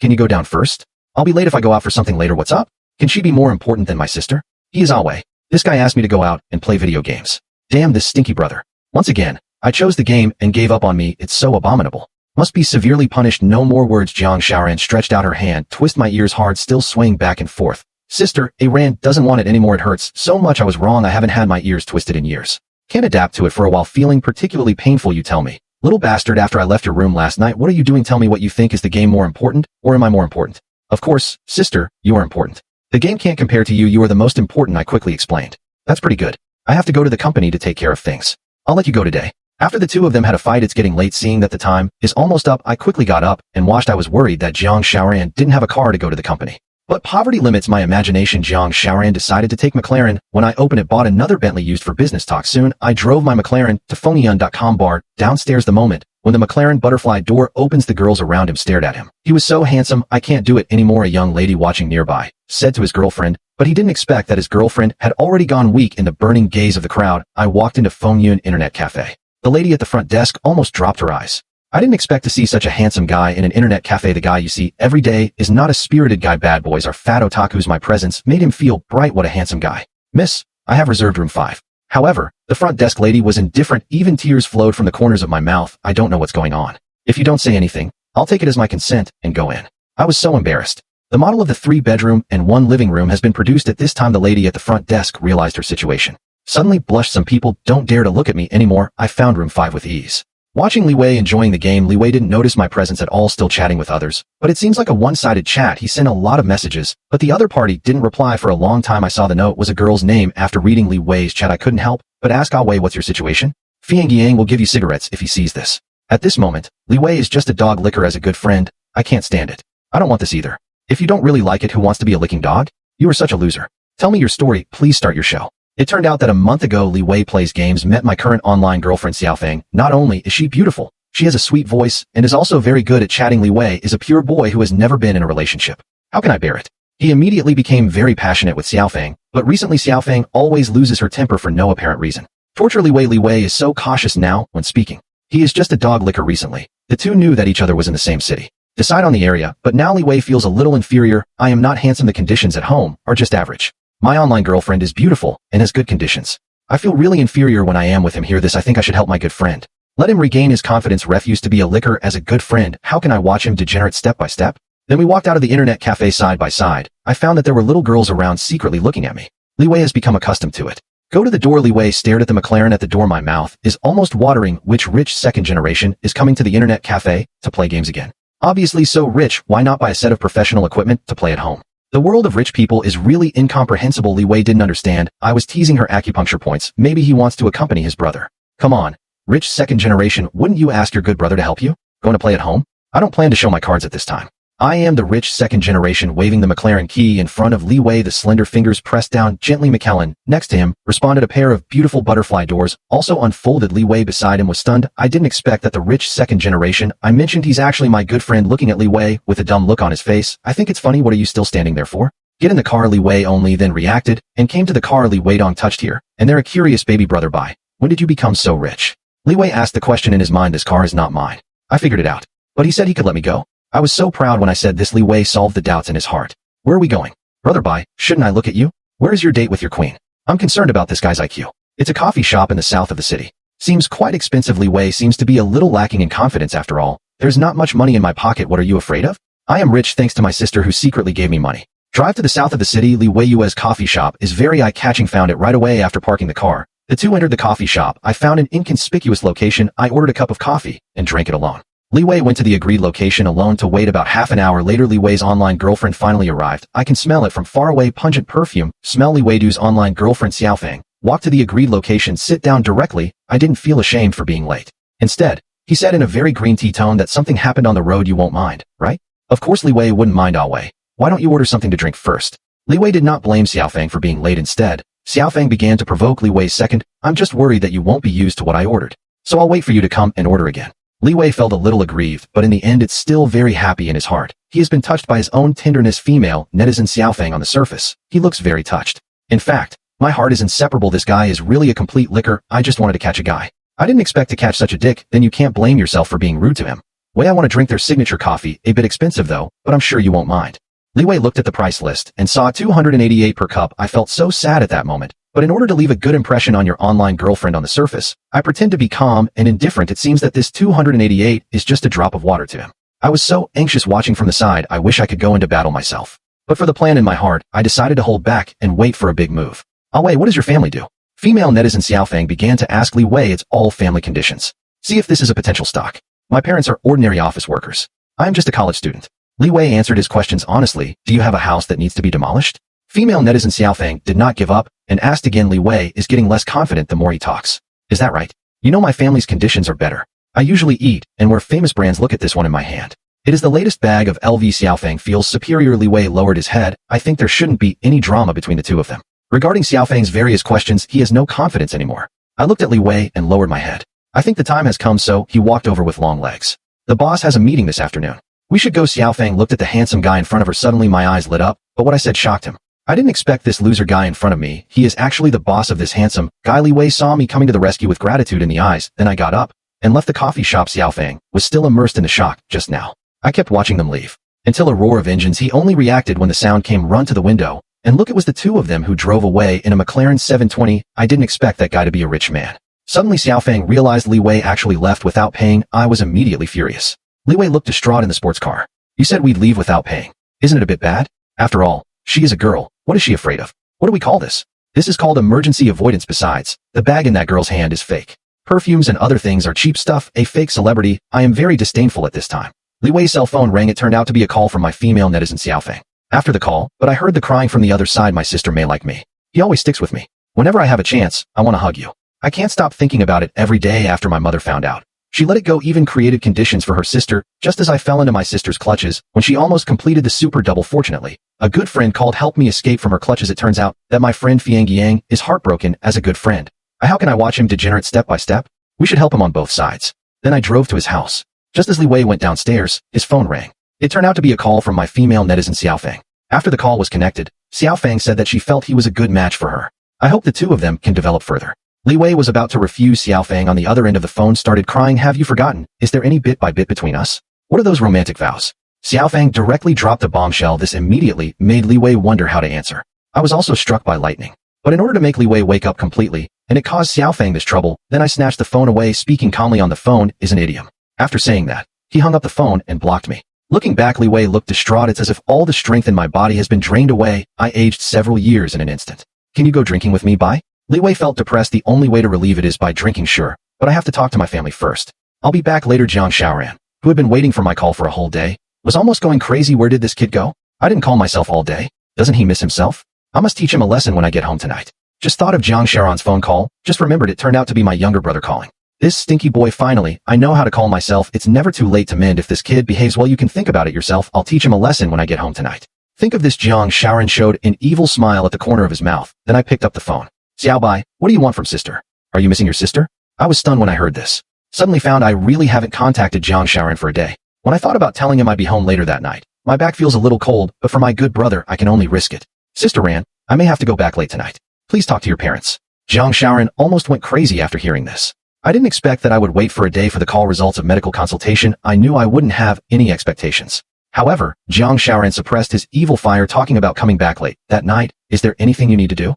A: Can you go down first? I'll be late if I go out for something later. What's up? Can she be more important than my sister? He is Aowei. This guy asked me to go out and play video games. Damn this stinky brother. Once again, I chose the game and gave up on me. It's so abominable. Must be severely punished. No more words. Jiang Xiaoran stretched out her hand, twist my ears hard, still swaying back and forth. Sister, Ran doesn't want it anymore. It hurts so much. I was wrong. I haven't had my ears twisted in years. Can't adapt to it for a while. Feeling particularly painful. You tell me. Little bastard, after I left your room last night, what are you doing? Tell me what you think. Is the game more important, or am I more important? Of course, sister, you are important. The game can't compare to you. You are the most important, I quickly explained. That's pretty good. I have to go to the company to take care of things. I'll let you go today. After the two of them had a fight, it's getting late. Seeing that the time is almost up, I quickly got up and washed. I was worried that Jiang Xiaoran didn't have a car to go to the company. But poverty limits my imagination. Jiang Xiaoran decided to take McLaren. When I opened it, bought another Bentley used for business talk. Soon, I drove my McLaren to Phoneyun.com bar, downstairs. The moment when the McLaren butterfly door opens, the girls around him stared at him. He was so handsome, I can't do it anymore. A young lady watching nearby said to his girlfriend, but he didn't expect that his girlfriend had already gone weak in the burning gaze of the crowd. I walked into Phoneyun Internet Cafe. The lady at the front desk almost dropped her eyes. I didn't expect to see such a handsome guy in an internet cafe. The guy you see every day is not a spirited guy. Bad boys are fat otakus. My presence made him feel bright. What a handsome guy. Miss, I have reserved room 5. However, the front desk lady was indifferent. Even tears flowed from the corners of my mouth. I don't know what's going on. If you don't say anything, I'll take it as my consent and go in. I was so embarrassed. The model of the 3-bedroom and 1 living room has been produced. At this time, the lady at the front desk realized her situation. Suddenly blushed. Some people don't dare to look at me anymore. I found room 5 with ease. Watching Li Wei enjoying the game. Li Wei didn't notice my presence at all, still chatting with others. But it seems like a one-sided chat. He sent a lot of messages, but the other party didn't reply for a long time. I saw the note was a girl's name. After reading Li Wei's chat, I couldn't help but ask Aowei, what's your situation? Fiang Yang will give you cigarettes if he sees this. At this moment, Li Wei is just a dog licker. As a good friend, I can't stand it. I don't want this either. If you don't really like it, who wants to be a licking dog? You are such a loser. Tell me your story. Please start your show. It turned out that a month ago, Li Wei plays games, met my current online girlfriend Xiaofeng. Not only is she beautiful, she has a sweet voice and is also very good at chatting. Li Wei is a pure boy who has never been in a relationship. How can I bear it? He immediately became very passionate with Xiaofeng, but recently Xiaofeng always loses her temper for no apparent reason. Torture Li Wei. Li Wei is so cautious now when speaking. He is just a dog licker. Recently, the two knew that each other was in the same city. Decide on the area, but now Li Wei feels a little inferior. I am not handsome. The conditions at home are just average. My online girlfriend is beautiful and has good conditions. I feel really inferior when I am with him. Hear this, I think I should help my good friend. Let him regain his confidence. Refuse to be a licker as a good friend. How can I watch him degenerate step by step? Then we walked out of the internet cafe side by side. I found that there were little girls around secretly looking at me. Li Wei has become accustomed to it. Go to the door. Li Wei stared at the McLaren at the door. My mouth is almost watering. Which rich second generation is coming to the internet cafe to play games again? Obviously so rich, why not buy a set of professional equipment to play at home? The world of rich people is really incomprehensible. Li Wei didn't understand. I was teasing her acupuncture points. Maybe he wants to accompany his brother. Come on. Rich second generation, wouldn't you ask your good brother to help you? Going to play at home? I don't plan to show my cards at this time. I am the rich second generation. Waving the McLaren key in front of Li Wei, the slender fingers pressed down gently. McKellen, next to him, responded a pair of beautiful butterfly doors, also unfolded. Li Wei beside him was stunned. I didn't expect that the rich second generation. I mentioned he's actually my good friend. Looking at Li Wei with a dumb look on his face. I think it's funny. What are you still standing there for? Get in the car. Li Wei only then reacted and came to the car. Li Wei Dong touched here, and they're a curious baby brother. Bye. When did you become so rich? Li Wei asked the question in his mind. This car is not mine. I figured it out. But he said he could let me go. I was so proud when I said this. Li Wei solved the doubts in his heart. Where are we going? Brother, bye. Shouldn't I look at you? Where is your date with your queen? I'm concerned about this guy's IQ. It's a coffee shop in the south of the city. Seems quite expensive. Li Wei seems to be a little lacking in confidence after all. There's not much money in my pocket. What are you afraid of? I am rich thanks to my sister who secretly gave me money. Drive to the south of the city. Li Wei Yue's coffee shop is very eye-catching. Found it right away after parking the car. The two entered the coffee shop. I found an inconspicuous location. I ordered a cup of coffee and drank it alone. Li Wei went to the agreed location alone to wait. About half an hour later, Li Wei's online girlfriend finally arrived. I can smell it from far away. Pungent perfume. Smell. Li Wei's online girlfriend Xiaofeng walked to the agreed location. Sit down directly. I didn't feel ashamed for being late. Instead, he said in a very green tea tone that something happened on the road. You won't mind, right? Of course Li Wei wouldn't mind. Aowei, why don't you order something to drink first? Li Wei did not blame Xiaofeng for being late. Instead, Xiaofeng began to provoke Li Wei. Second, I'm just worried that you won't be used to what I ordered. So I'll wait for you to come and order again. Li Wei felt a little aggrieved, but in the end it's still very happy in his heart. He has been touched by his own tenderness. Female netizen Xiaofeng on the surface. He looks very touched. In fact, my heart is inseparable. This guy is really a complete licker. I just wanted to catch a guy. I didn't expect to catch such a dick. Then you can't blame yourself for being rude to him. Wei, I want to drink their signature coffee, a bit expensive though, but I'm sure you won't mind. Li Wei looked at the price list and saw 288 per cup. I felt so sad at that moment, but in order to leave a good impression on your online girlfriend on the surface, I pretend to be calm and indifferent. It seems that this 288 is just a drop of water to him. I was so anxious watching from the side, I wish I could go into battle myself. But for the plan in my heart, I decided to hold back and wait for a big move. Oh Wei, what does your family do? Female netizen Xiaofang began to ask Li Wei its all family conditions. See if this is a potential stock. My parents are ordinary office workers. I am just a college student. Li Wei answered his questions honestly. Do you have a house that needs to be demolished? Female netizen Xiaofang did not give up and asked again. Li Wei is getting less confident the more he talks. Is that right? You know my family's conditions are better. I usually eat and wear famous brands. Look at this one in my hand. It is the latest bag of LV. Xiaofang feels superior. Li Wei lowered his head. I think there shouldn't be any drama between the two of them. Regarding Xiaofang's various questions, he has no confidence anymore. I looked at Li Wei and lowered my head. I think the time has come, so he walked over with long legs. The boss has a meeting this afternoon. We should go. Xiaofang looked at the handsome guy in front of her. Suddenly my eyes lit up, but what I said shocked him. I didn't expect this loser guy in front of me. He is actually the boss of this handsome guy. Li Wei saw me coming to the rescue with gratitude in the eyes. Then I got up and left the coffee shop. Xiaofang was still immersed in the shock just now. I kept watching them leave until a roar of engines. He only reacted when the sound came. Run to the window and look, it was the two of them who drove away in a McLaren 720. I didn't expect that guy to be a rich man. Suddenly Xiaofang realized Li Wei actually left without paying. I was immediately furious. Li Wei looked distraught in the sports car. You said we'd leave without paying. Isn't it a bit bad? After all, she is a girl. What is she afraid of? What do we call this? This is called emergency avoidance. Besides, the bag in that girl's hand is fake. Perfumes and other things are cheap stuff. A fake celebrity. I am very disdainful at this time. Li Wei's cell phone rang. It turned out to be a call from my female netizen Xiaofang. After the call, but I heard the crying from the other side. My sister May, like me. He always sticks with me. Whenever I have a chance, I want to hug you. I can't stop thinking about it every day after my mother found out. She let it go, even created conditions for her sister, just as I fell into my sister's clutches when she almost completed the super double. Fortunately, a good friend called helped me escape from her clutches. It turns out that my friend Fiang Yang is heartbroken as a good friend. How can I watch him degenerate step by step? We should help him on both sides. Then I drove to his house. Just as Li Wei went downstairs, his phone rang. It turned out to be a call from my female netizen Xiaofang. After the call was connected, Xiaofang said that she felt he was a good match for her. I hope the two of them can develop further. Li Wei was about to refuse. Xiaofang on the other end of the phone started crying. Have you forgotten? Is there any bit by bit between us? What are those romantic vows? Xiaofang directly dropped a bombshell. This immediately made Li Wei wonder how to answer. I was also struck by lightning. But in order to make Li Wei wake up completely, and it caused Xiaofang this trouble, then I snatched the phone away. Speaking calmly on the phone is an idiom. After saying that, he hung up the phone and blocked me. Looking back, Li Wei looked distraught. It's as if all the strength in my body has been drained away. I aged several years in an instant. Can you go drinking with me? Bye? Li Wei felt depressed. The only way to relieve it is by drinking. Sure, but I have to talk to my family first. I'll be back later. Jiang Xiaoran, who had been waiting for my call for a whole day, was almost going crazy. Where did this kid go? I didn't call myself all day. Doesn't he miss himself? I must teach him a lesson when I get home tonight. Just thought of Jiang Xiaoran's phone call. Just remembered it turned out to be my younger brother calling. This stinky boy. Finally, I know how to call myself. It's never too late to mend. If this kid behaves well, you can think about it yourself. I'll teach him a lesson when I get home tonight. Think of this. Jiang Xiaoran showed an evil smile at the corner of his mouth. Then I picked up the phone. Xiaobai, what do you want from sister? Are you missing your sister? I was stunned when I heard this. Suddenly found I really haven't contacted Jiang Xiaoran for a day. When I thought about telling him I'd be home later that night, my back feels a little cold, but for my good brother, I can only risk it. Sister Ran, I may have to go back late tonight. Please talk to your parents. Jiang Xiaoran almost went crazy after hearing this. I didn't expect that I would wait for a day for the call results of medical consultation. I knew I wouldn't have any expectations. However, Jiang Xiaoran suppressed his evil fire, talking about coming back late that night. Is there anything you need to do?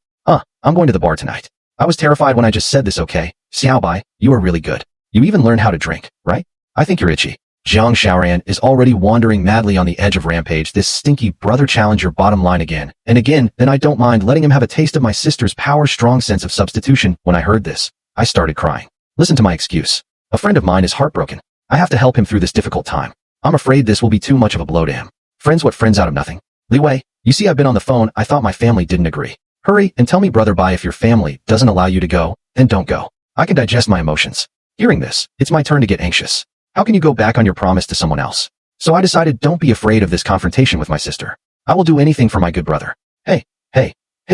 A: I'm going to the bar tonight. I was terrified when I just said this. Okay, Xiaobai, you are really good. You even learned how to drink, right? I think you're itchy. Jiang Xiaoran is already wandering madly on the edge of rampage. This stinky brother challenge your bottom line again and again. Then I don't mind letting him have a taste of my sister's power. Strong sense of substitution. When I heard this, I started crying. Listen to my excuse. A friend of mine is heartbroken. I have to help him through this difficult time. I'm afraid this will be too much of a blow to him. Friends, what friends out of nothing? Li Wei, you see, I've been on the phone. I thought my family didn't agree. Hurry and tell me brother. Bye. If your family doesn't allow you to go, then don't go. I can digest my emotions. Hearing this, it's my turn to get anxious. How can you go back on your promise to someone else? So I decided, don't be afraid of this confrontation with my sister. I will do anything for my good brother. Hey,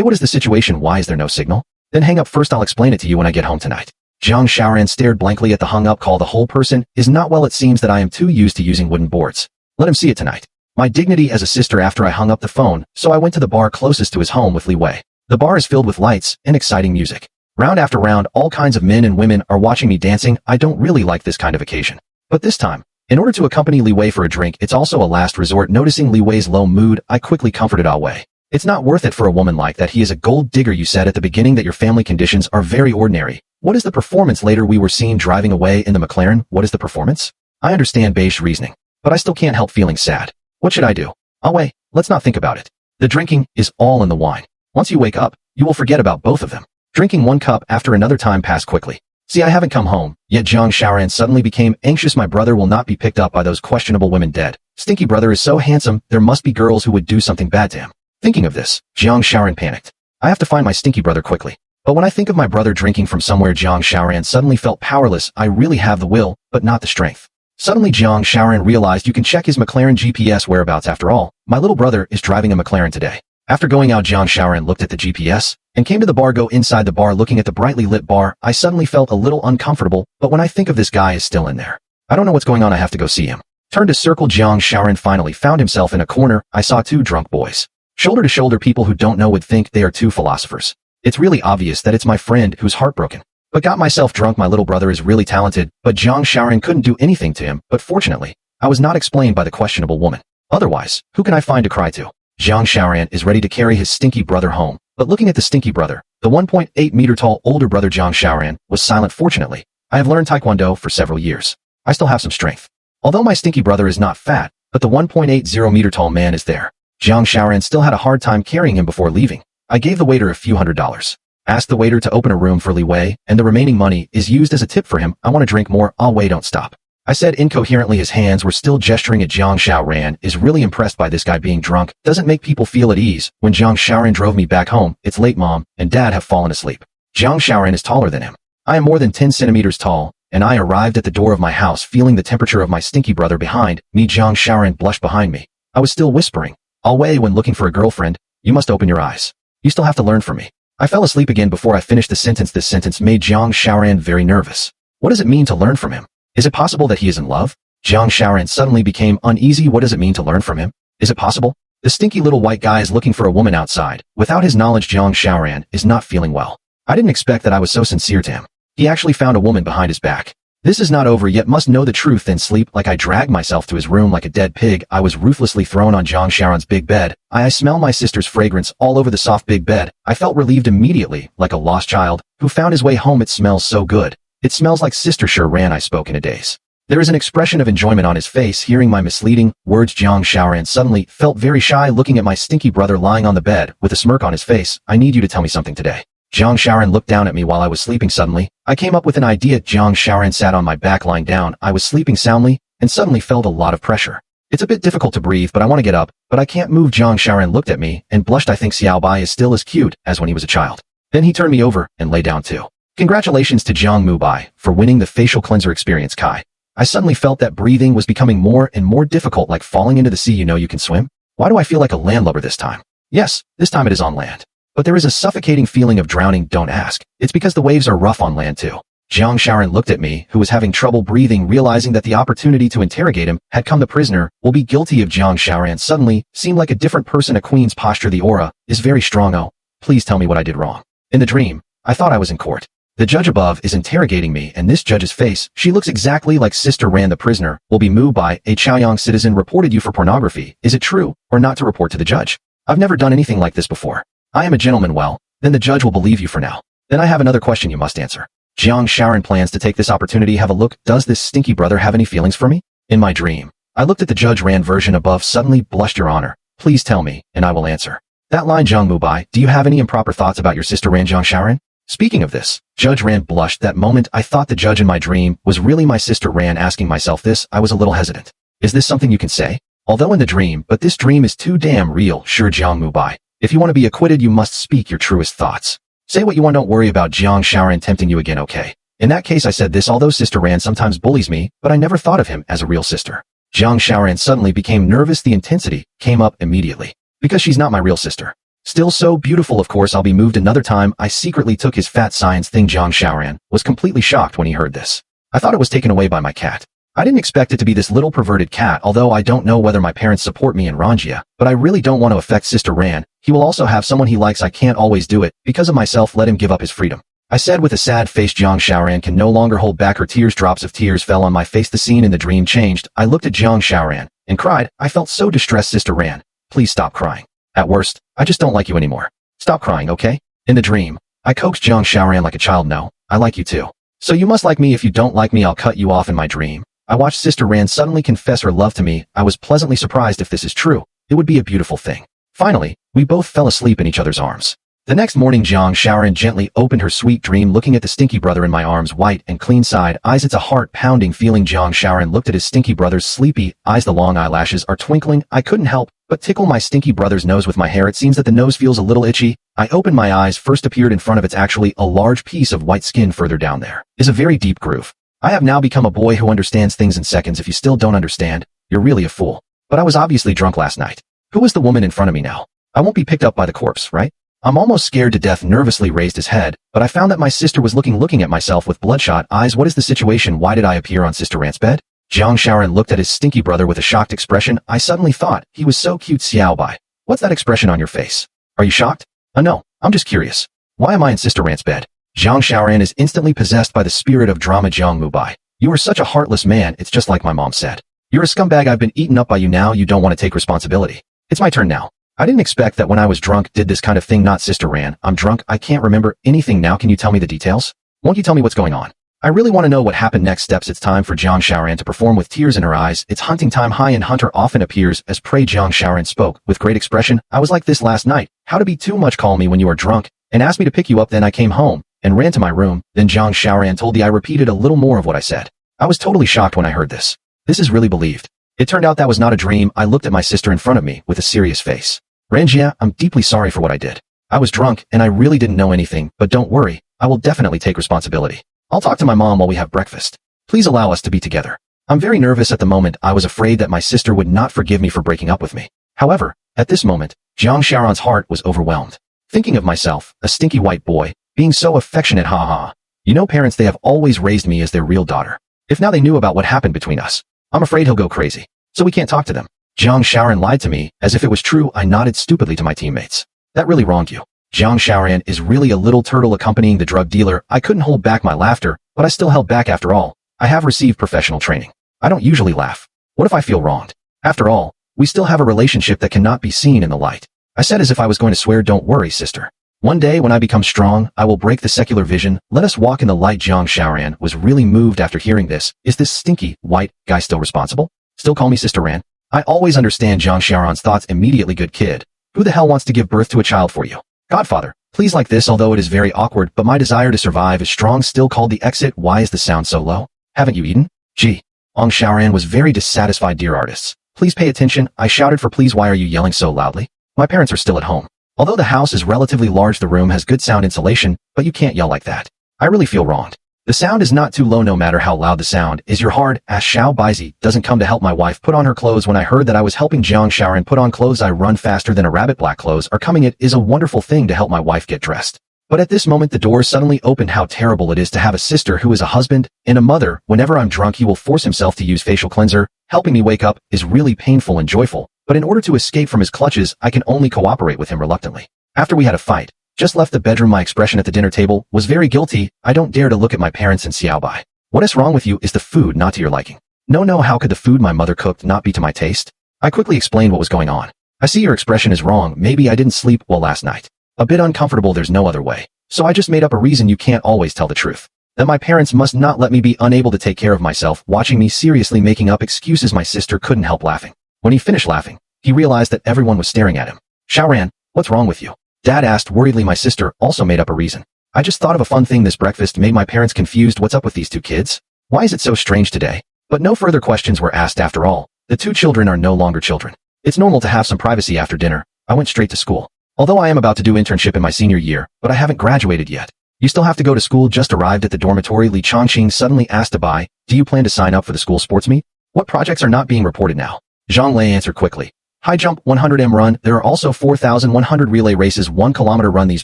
A: what is the situation? Why is there no signal? Then hang up first. I'll explain it to you when I get home tonight. Jiang Xiaoran stared blankly at the hung up call. The whole person is not well. It seems that I am too used to using wooden boards. Let him see it tonight. My dignity as a sister. After I hung up the phone, so I went to the bar closest to his home with Li Wei. The bar is filled with lights and exciting music. Round after round, all kinds of men and women are watching me dancing. I don't really like this kind of occasion. But this time, In order to accompany Li Wei for a drink, it's also a last resort. Noticing Li Wei's low mood, I quickly comforted Ah Wei. It's not worth it for a woman like that. He is a gold digger. You said at the beginning that your family conditions are very ordinary. What is the performance? Later we were seen driving away in the McLaren. What is the performance? I understand Beige reasoning, but I still can't help feeling sad. What should I do? Ah Wei, let's not think about it. The drinking is all in the wine. Once you wake up, you will forget about both of them. Drinking one cup after another time passed quickly. See, I haven't come home, yet Jiang Xiaoran suddenly became anxious. My brother will not be picked up by those questionable women. Dead. Stinky brother is so handsome, there must be girls who would do something bad to him. Thinking of this, Jiang Xiaoran panicked. I have to find my stinky brother quickly. But when I think of my brother drinking from somewhere, Jiang Xiaoran suddenly felt powerless. I really have the will, but not the strength. Suddenly Jiang Xiaoran realized you can check his McLaren GPS whereabouts. After all, my little brother is driving a McLaren today. After going out, Jiang Xiaoran looked at the GPS and came to the bar. Go inside the bar. Looking at the brightly lit bar, I suddenly felt a little uncomfortable, but when I think of this guy is still in there. I don't know what's going on. I have to go see him. Turned to circle. Jiang Xiaoran finally found himself in a corner. I saw two drunk boys. Shoulder to shoulder. People who don't know would think they are two philosophers. It's really obvious that it's my friend who's heartbroken. But got myself drunk. My little brother is really talented, but Jiang Xiaoran couldn't do anything to him. But fortunately, I was not explained by the questionable woman. Otherwise, who can I find to cry to? Jiang Xiaoran is ready to carry his stinky brother home. But looking at the stinky brother, the 1.8 meter tall older brother Jiang Xiaoran was silent. Fortunately, I have learned Taekwondo for several years. I still have some strength. Although my stinky brother is not fat, but the 1.80 meter tall man is there. Jiang Xiaoran still had a hard time carrying him. Before leaving, I gave the waiter a few $100. Asked the waiter to open a room for Li Wei, and the remaining money is used as a tip for him. I want to drink more. Ah Wei, don't stop. I said incoherently. His hands were still gesturing at Jiang Xiaoran. Is really impressed by this guy being drunk. Doesn't make people feel at ease. When Jiang Xiaoran drove me back home, it's late. Mom and Dad have fallen asleep. Jiang Xiaoran is taller than him. I am more than 10 centimeters tall, and I arrived at the door of my house feeling the temperature of my stinky brother behind me. Jiang Xiaoran blushed behind me. I was still whispering. Ah Wei, when looking for a girlfriend, you must open your eyes. You still have to learn from me. I fell asleep again before I finished the sentence. This sentence made Jiang Xiaoran very nervous. What does it mean to learn from him? Is it possible that he is in love? Jiang Xiaoran suddenly became uneasy. What does it mean to learn from him? Is it possible? The stinky little white guy is looking for a woman outside. Without his knowledge, Jiang Xiaoran is not feeling well. I didn't expect that I was so sincere to him. He actually found a woman behind his back. This is not over yet. Must know the truth, then sleep. Like I dragged myself to his room like a dead pig. I was ruthlessly thrown on Jiang Xiaoran's big bed. I smell my sister's fragrance all over the soft big bed. I felt relieved immediately, like a lost child who found his way home. It smells so good. It smells like Sister Sure ran. I spoke in a daze. There is an expression of enjoyment on his face. Hearing my misleading words, Jiang Xiaoran suddenly felt very shy, looking at my stinky brother lying on the bed with a smirk on his face. I need you to tell me something today. Jiang Xiaoran looked down at me while I was sleeping. Suddenly, I came up with an idea. Jiang Xiaoran sat on my back lying down. I was sleeping soundly and suddenly felt a lot of pressure. It's a bit difficult to breathe, but I want to get up, but I can't move. Jiang Xiaoran looked at me and blushed. I think Xiao Bai is still as cute as when he was a child. Then he turned me over and lay down too. Congratulations to Jiang Mubai for winning the facial cleanser experience. Kai. I suddenly felt that breathing was becoming more and more difficult, like falling into the sea. You know you can swim? Why do I feel like a landlubber this time? Yes, this time it is on land. But there is a suffocating feeling of drowning. Don't ask. It's because the waves are rough on land too. Jiang Xiaoran looked at me, who was having trouble breathing, realizing that the opportunity to interrogate him had come. The prisoner will be guilty of. Jiang Xiaoran suddenly seemed like a different person. A queen's posture. The aura is very strong. Oh, please tell me what I did wrong. In the dream, I thought I was in court. The judge above is interrogating me, and this judge's face, she looks exactly like Sister Ran. The prisoner will be moved by a Chaoyang citizen reported you for pornography. Is it true or not to report to the judge? I've never done anything like this before. I am a gentleman. Well, then the judge will believe you for now. Then I have another question you must answer. Jiang Xiaoran plans to take this opportunity. Have a look. Does this stinky brother have any feelings for me? In my dream, I looked at the judge. Ran version above suddenly blushed. Your Honor, please tell me, and I will answer. That line. Jiang Mubai, do you have any improper thoughts about your sister Ran? Jiang Xiaoran? Speaking of this, Judge Ran blushed. That moment I thought the judge in my dream was really my sister Ran. Asking myself this, I was a little hesitant. Is this something you can say? Although in the dream, but this dream is too damn real. Sure, Jiang Mubai. If you want to be acquitted, you must speak your truest thoughts. Say what you want. Don't worry about Jiang Xiaoran tempting you again, okay? In that case, I said this. Although Sister Ran sometimes bullies me, but I never thought of him as a real sister. Jiang Xiaoran suddenly became nervous. The intensity came up immediately. Because she's not my real sister. Still so beautiful. Of course, I'll be moved another time. I secretly took his fat science thing. Jiang Xiaoran was completely shocked when he heard this. I thought it was taken away by my cat. I didn't expect it to be this little perverted cat, although I don't know whether my parents support me in Ranjia, but I really don't want to affect Sister Ran. He will also have someone he likes. I can't always do it. Because of myself, let him give up his freedom. I said with a sad face. Jiang Xiaoran can no longer hold back her tears. Drops of tears fell on my face. The scene in the dream changed. I looked at Jiang Xiaoran and cried. I felt so distressed. Sister Ran, please stop crying. At worst, I just don't like you anymore. Stop crying, okay? In the dream, I coaxed Jiang Xiaoran like a child. No, I like you too. So you must like me. If you don't like me, I'll cut you off. In my dream, I watched Sister Ran suddenly confess her love to me. I was pleasantly surprised. If this is true, it would be a beautiful thing. Finally, we both fell asleep in each other's arms. The next morning, Jiang Xiaoran gently opened her sweet dream, looking at the stinky brother in my arms, white and clean-side eyes. It's a heart-pounding feeling. Jiang Xiaoran looked at his stinky brother's sleepy eyes. The long eyelashes are twinkling. I couldn't help but tickle my stinky brother's nose with my hair. It seems that the nose feels a little itchy. I opened my eyes. First appeared in front of it's actually a large piece of white skin. Further down there is a very deep groove. I have now become a boy who understands things in seconds. If you still don't understand, you're really a fool. But I was obviously drunk last night. Who is the woman in front of me now? I won't be picked up by the corpse, right? I'm almost scared to death. Nervously raised his head, but I found that my sister was looking at myself with bloodshot eyes. What is the situation? Why did I appear on Sister Ran's bed? Jiang Xiaoran looked at his stinky brother with a shocked expression. I suddenly thought he was so cute. Xiao Bai, what's that expression on your face? Are you shocked? No, I'm just curious. Why am I in Sister Ran's bed? Jiang Xiaoran is instantly possessed by the spirit of drama. Jiang Mubai, you are such a heartless man. It's just like my mom said. You're a scumbag. I've been eaten up by you. Now you don't want to take responsibility. It's my turn now. I didn't expect that when I was drunk did this kind of thing. Not Sister Ran, I'm drunk. I can't remember anything now. Can you tell me the details? Won't you tell me what's going on? I really want to know what happened. Next steps. It's time for Jiang Xiaoran to perform with tears in her eyes. It's hunting time. High and Hunter often appears as prey. Jiang Xiaoran spoke with great expression. I was like this last night. How to be too much. Call me when you are drunk and ask me to pick you up. Then I came home and ran to my room. Then Jiang Xiaoran told me. I repeated a little more of what I said. I was totally shocked when I heard this. This is really believed. It turned out that was not a dream. I looked at my sister in front of me with a serious face. Ranjia, I'm deeply sorry for what I did. I was drunk and I really didn't know anything, but don't worry, I will definitely take responsibility. I'll talk to my mom while we have breakfast. Please allow us to be together. I'm very nervous at the moment. I was afraid that my sister would not forgive me for breaking up with me. However, at this moment, Jiang Xiaoran's heart was overwhelmed. Thinking of myself, a stinky white boy, being so affectionate. Haha. You know, parents, they have always raised me as their real daughter. If now they knew about what happened between us, I'm afraid he'll go crazy. So we can't talk to them. Jiang Xiaoran lied to me, as if it was true. I nodded stupidly to my teammates. That really wronged you. Jiang Xiaoran is really a little turtle accompanying the drug dealer. I couldn't hold back my laughter, but I still held back. After all, I have received professional training. I don't usually laugh. What if I feel wronged? After all, we still have a relationship that cannot be seen in the light. I said as if I was going to swear. Don't worry, sister. One day when I become strong, I will break the secular vision. Let us walk in the light. Jiang Xiaoran was really moved after hearing this. Is this stinky, white guy still responsible? Still call me Sister Ran? I always understand Jiang Xiaoran's thoughts immediately. Good kid. Who the hell wants to give birth to a child for you? Godfather, please like this. Although it is very awkward, but my desire to survive is strong. Still called the exit. Why is the sound so low? Haven't you eaten? Gee. Jiang Xiaoran was very dissatisfied. Dear artists, please pay attention. I shouted for please. Why are you yelling so loudly? My parents are still at home. Although the house is relatively large, the room has good sound insulation, but you can't yell like that. I really feel wronged. The sound is not too low no matter how loud the sound is. Your hard ass Xiao Baizi doesn't come to help my wife put on her clothes. When I heard that I was helping Jiang Xiaoran put on clothes, I run faster than a rabbit. Black clothes are coming. It is a wonderful thing to help my wife get dressed. But at this moment the door suddenly opened. How terrible it is to have a sister who is a husband and a mother. Whenever I'm drunk he will force himself to use facial cleanser. Helping me wake up is really painful and joyful, but in order to escape from his clutches I can only cooperate with him reluctantly. After we had a fight, just left the bedroom, my expression at the dinner table was very guilty. I don't dare to look at my parents and Xiao Bai. What is wrong with you? Is the food not to your liking? No, how could the food my mother cooked not be to my taste? I quickly explained what was going on. I see your expression is wrong. Maybe I didn't sleep well last night. A bit uncomfortable. There's no other way. So I just made up a reason. You can't always tell the truth. That my parents must not let me be unable to take care of myself. Watching me seriously making up excuses, my sister couldn't help laughing. When he finished laughing, he realized that everyone was staring at him. Xiaoran, what's wrong with you? Dad asked worriedly. My sister also made up a reason. I just thought of a fun thing. This breakfast made my parents confused. What's up with these two kids? Why is it so strange today? But no further questions were asked. After all, the two children are no longer children. It's normal to have some privacy. After dinner, I went straight to school. Although I am about to do internship in my senior year, but I haven't graduated yet. You still have to go to school. Just arrived at the dormitory. Li Chongqing suddenly asked Abai, do you plan to sign up for the school sports meet? What projects are not being reported now? Zhang Lei answered quickly. High jump, 100m run. There are also 4,100 relay races, 1 kilometer run. These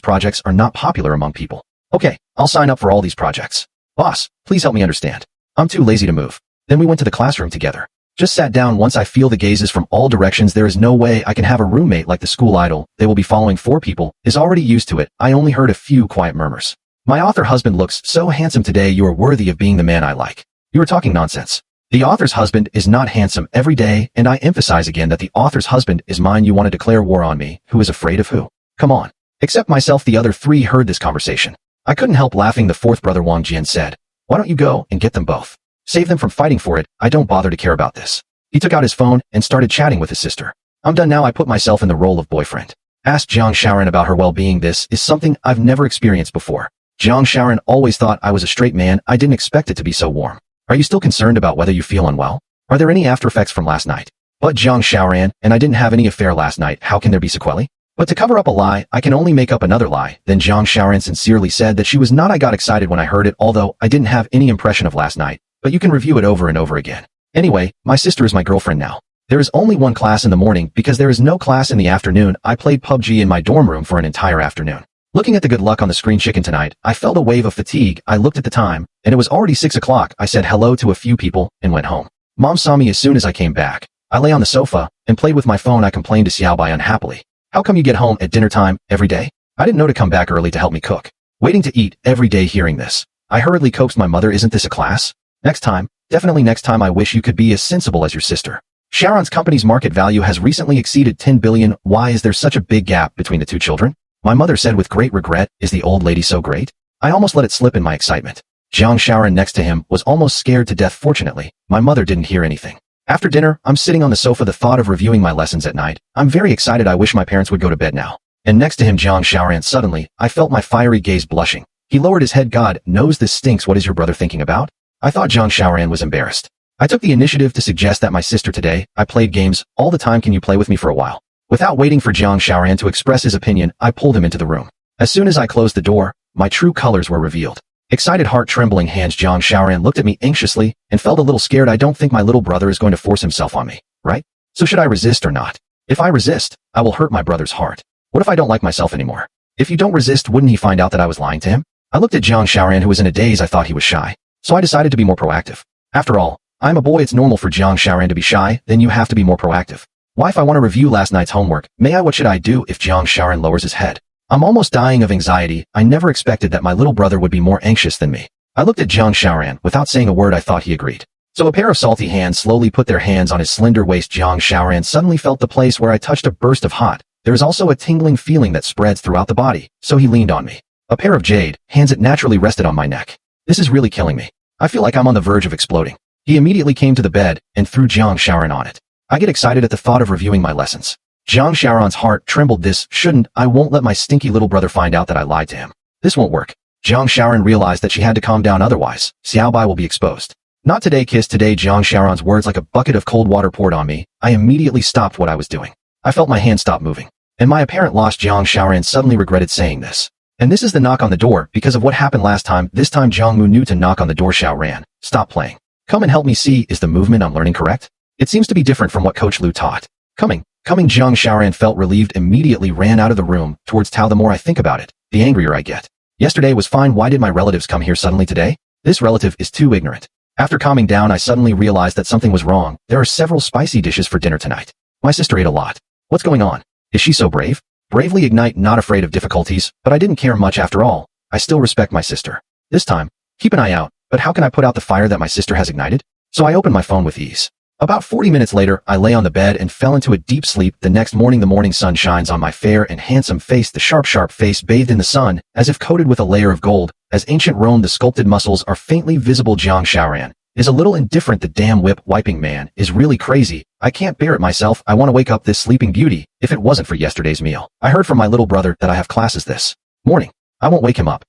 A: projects are not popular among people. Okay, I'll sign up for all these projects. Boss, please help me understand. I'm too lazy to move. Then we went to the classroom together. Just sat down. Once I feel the gazes from all directions, there is no way I can have a roommate like the school idol. They will be following 4 people, is already used to it. I only heard a few quiet murmurs. My author husband looks so handsome today, you are worthy of being the man I like. You are talking nonsense. The author's husband is not handsome every day, and I emphasize again that the author's husband is mine. You want to declare war on me, who is afraid of who? Come on. Except myself, the other three heard this conversation. I couldn't help laughing. The fourth brother, Wang Jian, said, "Why don't you go and get them both? Save them from fighting for it. I don't bother to care about this." He took out his phone and started chatting with his sister. I'm done now. I put myself in the role of boyfriend. Asked Jiang Shaoran about her well-being. This is something I've never experienced before. Jiang Shaoran always thought I was a straight man. I didn't expect it to be so warm. Are you still concerned about whether you feel unwell? Are there any after effects from last night? But Jiang Shaoran, and I didn't have any affair last night. How can there be sequelae? But to cover up a lie, I can only make up another lie. Then Jiang Shaoran sincerely said that she was not. I got excited when I heard it, although I didn't have any impression of last night. But you can review it over and over again. Anyway, my sister is my girlfriend now. There is only one class in the morning because there is no class in the afternoon. I played PUBG in my dorm room for an entire afternoon. Looking at the good luck on the screen chicken tonight, I felt a wave of fatigue. I looked at the time, and it was already 6 o'clock. I said hello to a few people and went home. Mom saw me as soon as I came back. I lay on the sofa and played with my phone. I complained to Xiaobai unhappily. How come you get home at dinner time every day? I didn't know to come back early to help me cook. Waiting to eat every day. Hearing this, I hurriedly coaxed my mother. Isn't this a class? Next time, definitely next time. I wish you could be as sensible as your sister. Sharon's company's market value has recently exceeded 10 billion. Why is there such a big gap between the two children? My mother said with great regret. Is the old lady so great? I almost let it slip in my excitement. Jiang Shaoran next to him was almost scared to death. Fortunately, my mother didn't hear anything. After dinner, I'm sitting on the sofa. The thought of reviewing my lessons at night. I'm very excited. I wish my parents would go to bed now. And next to him, Jiang Shaoran. Suddenly, I felt my fiery gaze blushing. He lowered his head. God knows this stinks. What is your brother thinking about? I thought Jiang Shaoran was embarrassed. I took the initiative to suggest that my sister today. I played games all the time. Can you play with me for a while? Without waiting for Jiang Shaoran to express his opinion, I pulled him into the room. As soon as I closed the door, my true colors were revealed. Excited, heart-trembling hands. Jiang Shaoran looked at me anxiously and felt a little scared. I don't think my little brother is going to force himself on me, right? So should I resist or not? If I resist, I will hurt my brother's heart. What if I don't like myself anymore? If you don't resist, wouldn't he find out that I was lying to him? I looked at Jiang Shaoran, who was in a daze. I thought he was shy. So I decided to be more proactive. After all, I'm a boy. It's normal for Jiang Shaoran to be shy. Then you have to be more proactive. Why, if I want to review last night's homework, may I? What should I do? If Jiang Shaoran lowers his head. I'm almost dying of anxiety. I never expected that my little brother would be more anxious than me. I looked at Jiang Shaoran. Without saying a word, I thought he agreed. So a pair of salty hands slowly put their hands on his slender waist. Jiang Shaoran suddenly felt the place where I touched a burst of hot. There is also a tingling feeling that spreads throughout the body. So he leaned on me. A pair of jade hands that naturally rested on my neck. This is really killing me. I feel like I'm on the verge of exploding. He immediately came to the bed and threw Jiang Shaoran on it. I get excited at the thought of reviewing my lessons. Jiang Shaoran's heart trembled. This shouldn't. I won't let my stinky little brother find out that I lied to him. This won't work. Jiang Shaoran realized that she had to calm down, otherwise, Xiaobai will be exposed. Not today, kiss. Today. Jiang Shaoran's words like a bucket of cold water poured on me. I immediately stopped what I was doing. I felt my hand stop moving. And my apparent loss. Jiang Shaoran suddenly regretted saying this. And this is the knock on the door, because of what happened last time. This time Jiang Mu knew to knock on the door. Shaoran, stop playing. Come and help me see. Is the movement I'm learning correct? It seems to be different from what Coach Lu taught. Coming. Jiang Shaoran felt relieved, immediately ran out of the room towards Tao. The more I think about it, the angrier I get. Yesterday was fine. Why did my relatives come here suddenly today? This relative is too ignorant. After calming down, I suddenly realized that something was wrong. There are several spicy dishes for dinner tonight. My sister ate a lot. What's going on? Is she so brave? Bravely ignite, not afraid of difficulties, but I didn't care much after all. I still respect my sister. This time, keep an eye out, but how can I put out the fire that my sister has ignited? So I opened my phone with ease. About 40 minutes later, I lay on the bed and fell into a deep sleep. The next morning, the morning sun shines on my fair and handsome face, the sharp face bathed in the sun, as if coated with a layer of gold. As ancient Rome, the sculpted muscles are faintly visible. Jiang Shaoran is a little indifferent. The damn whip-wiping man is really crazy. I can't bear it myself. I want to wake up this sleeping beauty. If it wasn't for yesterday's meal, I heard from my little brother that I have classes this morning. I won't wake him up.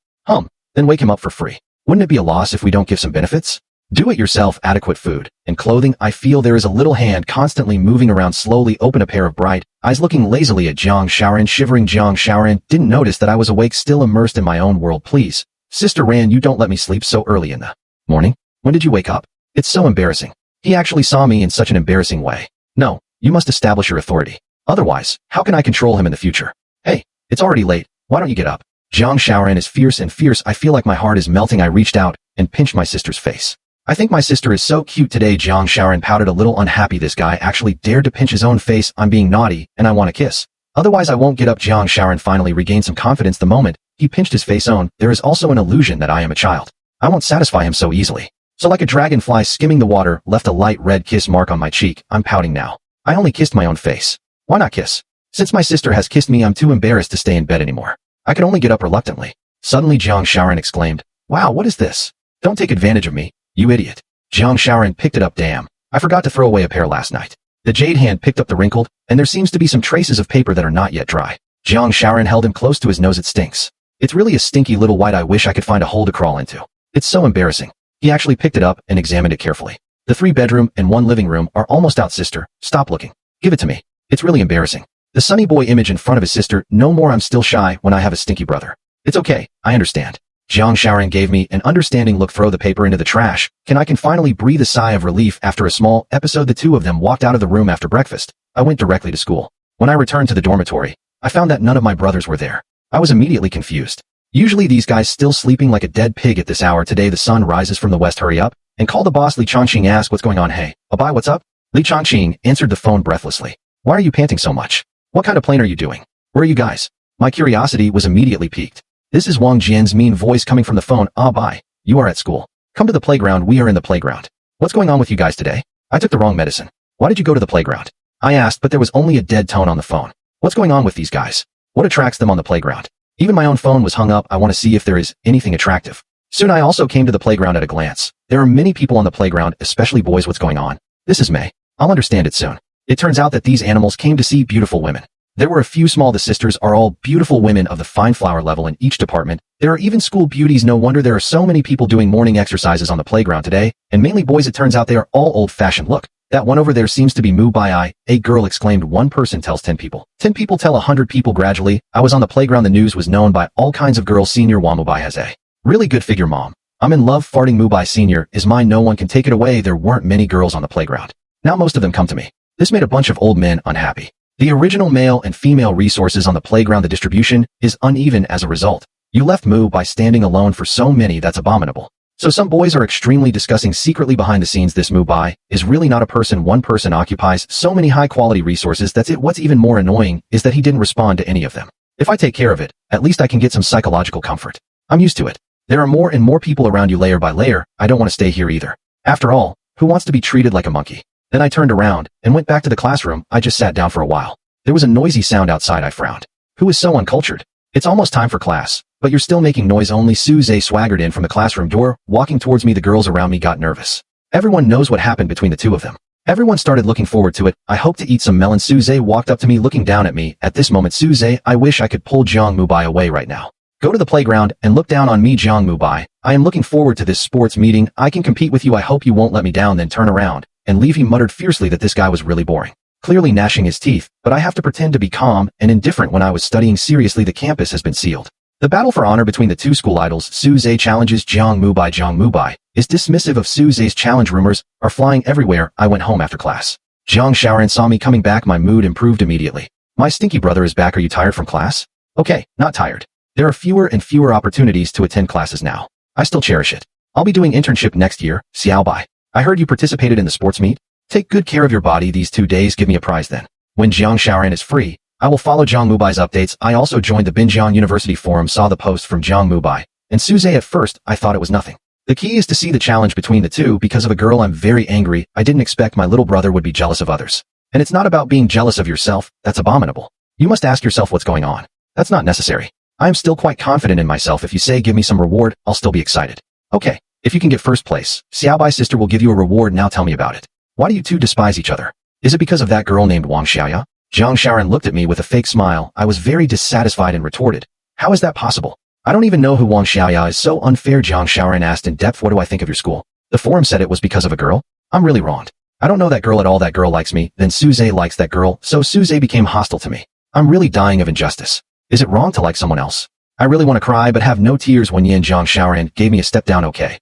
A: Then wake him up for free. Wouldn't it be a loss if we don't give some benefits? Do it yourself. Adequate food and clothing. I feel there is a little hand constantly moving around. Slowly open a pair of bright eyes looking lazily at Jiang Shaoran. Shivering, Jiang Shaoran didn't notice that I was awake, still immersed in my own world. Please, Sister Ran, you don't let me sleep so early in the morning. When did you wake up? It's so embarrassing. He actually saw me in such an embarrassing way. No, you must establish your authority. Otherwise, how can I control him in the future? Hey, it's already late. Why don't you get up? Jiang Shaoran is fierce and fierce. I feel like my heart is melting. I reached out and pinched my sister's face. I think my sister is so cute today. Jiang Shaoran pouted, a little unhappy. This guy actually dared to pinch his own face. I'm being naughty, and I want a kiss. Otherwise I won't get up. Jiang Shaoran finally regained some confidence. The moment He pinched his face on. There is also an illusion that I am a child. I won't satisfy him so easily. So like a dragonfly skimming the water, left a light red kiss mark on my cheek. I'm pouting now. I only kissed my own face. Why not kiss? Since my sister has kissed me, I'm too embarrassed to stay in bed anymore. I could only get up reluctantly. Suddenly Jiang Shaoran exclaimed, "Wow, what is this? Don't take advantage of me, you idiot." Jiang Shaoran picked it up. Damn, I forgot to throw away a pair last night. The jade hand picked up the wrinkled, and there seems to be some traces of paper that are not yet dry. Jiang Shaoran held him close to his nose. It stinks. It's really a stinky little white. I wish I could find a hole to crawl into. It's so embarrassing. He actually picked it up and examined it carefully. The 3-bedroom and 1 living room are almost out. Sister, stop looking. Give it to me. It's really embarrassing. The sunny boy image in front of his sister. No more. I'm still shy when I have a stinky brother. It's okay. I understand. Jiang Shaoran gave me an understanding look. Throw the paper into the trash. I can finally breathe a sigh of relief. After a small episode, the two of them walked out of the room after breakfast. I went directly to school. When I returned to the dormitory, I found that none of my brothers were there. I was immediately confused. Usually these guys still sleeping like a dead pig at this hour. Today the sun rises from the west. Hurry up and call the boss. Li Chongqing asked, "What's going on?" "Hey, Abai, what's up?" Li Chongqing answered the phone breathlessly. "Why are you panting so much? What kind of plane are you doing? Where are you guys?" My curiosity was immediately piqued. This is Wang Jian's mean voice coming from the phone. "Abai, you are at school. Come to the playground. We are in the playground. What's going on with you guys today? I took the wrong medicine. Why did you go to the playground?" I asked, but there was only a dead tone on the phone. What's going on with these guys? What attracts them on the playground? Even my own phone was hung up. I want to see if there is anything attractive. Soon I also came to the playground at a glance. There are many people on the playground, especially boys. What's going on? This is May. I'll understand it soon. It turns out that these animals came to see beautiful women. There were a few small. The sisters are all beautiful women of the fine flower level in each department. There are even school beauties. No wonder there are so many people doing morning exercises on the playground today, and mainly boys. It turns out they are all old-fashioned. Look, that one over there seems to be me.He. A girl exclaimed. One person tells 10 people. 10 people tell 100 people. Gradually, I was on the playground. The news was known by all kinds of girls. Senior me.He has a really good figure. Mom, I'm in love. Farting. me.He Senior is mine. No one can take it away. There weren't many girls on the playground. Now most of them come to me. This made a bunch of old men unhappy. The original male and female resources on the playground, the distribution is uneven as a result. You left me.He standing alone for so many. That's abominable. So some boys are extremely discussing secretly behind the scenes. This me.He is really not a person. One person occupies so many high-quality resources. That's it. What's even more annoying is that he didn't respond to any of them. If I take care of it, at least I can get some psychological comfort. I'm used to it. There are more and more people around you layer by layer. I don't want to stay here either. After all, who wants to be treated like a monkey? Then I turned around and went back to the classroom. I just sat down for a while. There was a noisy sound outside. I frowned. Who is so uncultured? It's almost time for class, but you're still making noise. Only Suze swaggered in from the classroom door, walking towards me. The girls around me got nervous. Everyone knows what happened between the two of them. Everyone started looking forward to it. I hope to eat some melon. Suze walked up to me, looking down at me. At this moment, Suze, I wish I could pull Jiang me.He away right now. Go to the playground and look down on me. Jiang me.He, I am looking forward to this sports meeting. I can compete with you. I hope you won't let me down. Then turn around and leave. He muttered fiercely that this guy was really boring, clearly gnashing his teeth, but I have to pretend to be calm and indifferent when I was studying seriously. The campus has been sealed. The battle for honor between the two school idols. Suze challenges Jiang me.He. Jiang me.He is dismissive of Suze's challenge. Rumors are flying everywhere. I went home after class. Jiang Shaoran saw me coming back. My mood improved immediately. My stinky brother is back. Are you tired from class? Okay, not tired. There are fewer and fewer opportunities to attend classes now. I still cherish it. I'll be doing internship next year. Xiaobai, I heard you participated in the sports meet. Take good care of your body these 2 days. Give me a prize then. When Jiang Shaoran is free, I will follow Jiang me.He's updates. I also joined the Binjiang University forum, saw the post from Jiang me.He, and Suze. At first, I thought it was nothing. The key is to see the challenge between the two. Because of a girl, I'm very angry. I didn't expect my little brother would be jealous of others. And it's not about being jealous of yourself. That's abominable. You must ask yourself what's going on. That's not necessary. I am still quite confident in myself. If you say give me some reward, I'll still be excited. Okay, if you can get first place, Xiaobai's sister will give you a reward. Now tell me about it. Why do you two despise each other? Is it because of that girl named Wang Xiaoya? Jiang Shaoran looked at me with a fake smile. I was very dissatisfied and retorted, how is that possible? I don't even know who Wang Xiaoya is. So unfair. Jiang Shaoran asked in depth, what do I think of your school? The forum said it was because of a girl? I'm really wronged. I don't know that girl at all. That girl likes me, then Suze likes that girl, so Suze became hostile to me. I'm really dying of injustice. Is it wrong to like someone else? I really want to cry but have no tears. When Yin Jiang Shaoran gave me a step down. Okay.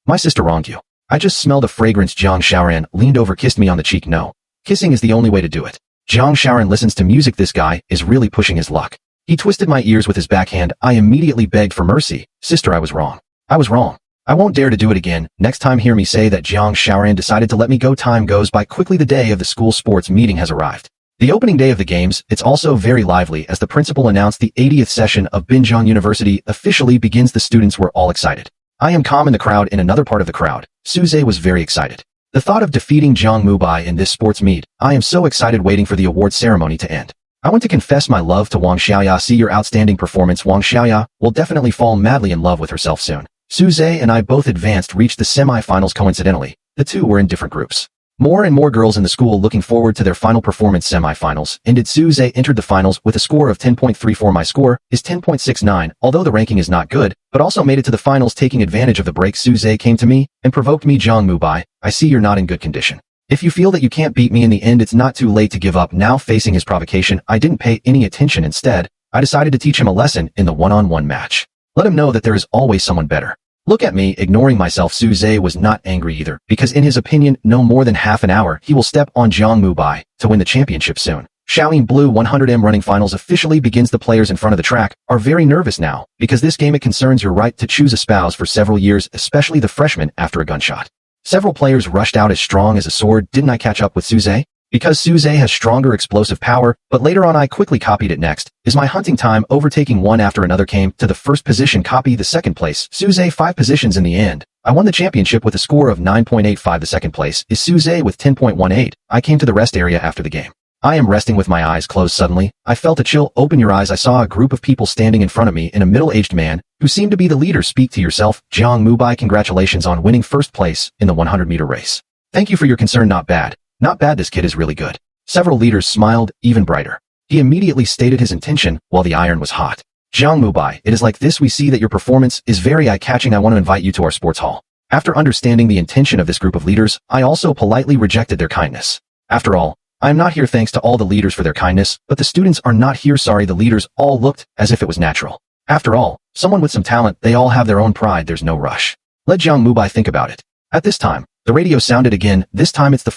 A: My sister wronged you. I just smelled a fragrance. Jiang Shaoran leaned over, kissed me on the cheek. No. Kissing is the only way to do it. Jiang Shaoran listens to music. This guy is really pushing his luck. He twisted my ears with his backhand. I immediately begged for mercy. Sister, I was wrong. I was wrong. I won't dare to do it again. Next time hear me say that. Jiang Shaoran decided to let me go. Time goes by quickly. The day of the school sports meeting has arrived. The opening day of the games, it's also very lively as the principal announced the 80th session of Binjong University officially begins. The students were all excited. I am calm in the crowd. In another part of the crowd, Suze was very excited. The thought of defeating Jiang Mubai in this sports meet, I am so excited waiting for the award ceremony to end. I want to confess my love to Wang Xiaoya. See your outstanding performance. Wang Xiaoya will definitely fall madly in love with herself soon. Suze and I both reached the semi-finals coincidentally. The two were in different groups. More and more girls in the school looking forward to their final performance. Semi-finals ended. Suze entered the finals with a score of 10.34. My score is 10.69, although the ranking is not good, but also made it to the finals. Taking advantage of the break, Suze came to me and provoked me. Jiang Mubai, I see you're not in good condition. If you feel that you can't beat me in the end, it's not too late to give up. Now facing his provocation, I didn't pay any attention. Instead, I decided to teach him a lesson in the one-on-one match. Let him know that there is always someone better. Look at me, ignoring myself. Suze was not angry either, because in his opinion, no more than half an hour, he will step on Jiang Mubai to win the championship soon. Shaolin Blue 100m running finals officially begins. The players in front of the track are very nervous now, because this game it concerns your right to choose a spouse for several years, especially the freshmen after a gunshot. Several players rushed out as strong as a sword. Didn't I catch up with Suze? Because Suze has stronger explosive power, but later on I quickly copied it. Next is my hunting time, overtaking one after another. Came to the first position, copy the second place. Suze 5 positions in the end. I won the championship with a score of 9.85. The second place is Suze with 10.18. I came to the rest area after the game. I am resting with my eyes closed. Suddenly, I felt a chill. Open your eyes. I saw a group of people standing in front of me and a middle-aged man who seemed to be the leader. Speak to yourself. Jiang Mubai, congratulations on winning first place in the 100-meter race. Thank you for your concern. Not bad. Not bad, this kid is really good. Several leaders smiled, even brighter. He immediately stated his intention while the iron was hot. Jiang Mubai, it is like this. We see that your performance is very eye-catching. I want to invite you to our sports hall. After understanding the intention of this group of leaders, I also politely rejected their kindness. After all, I am not here thanks to all the leaders for their kindness, but the students are not here. Sorry, the leaders all looked as if it was natural. After all, someone with some talent, they all have their own pride. There's no rush. Let Jiang Mubai think about it. At this time, the radio sounded again. This time it's the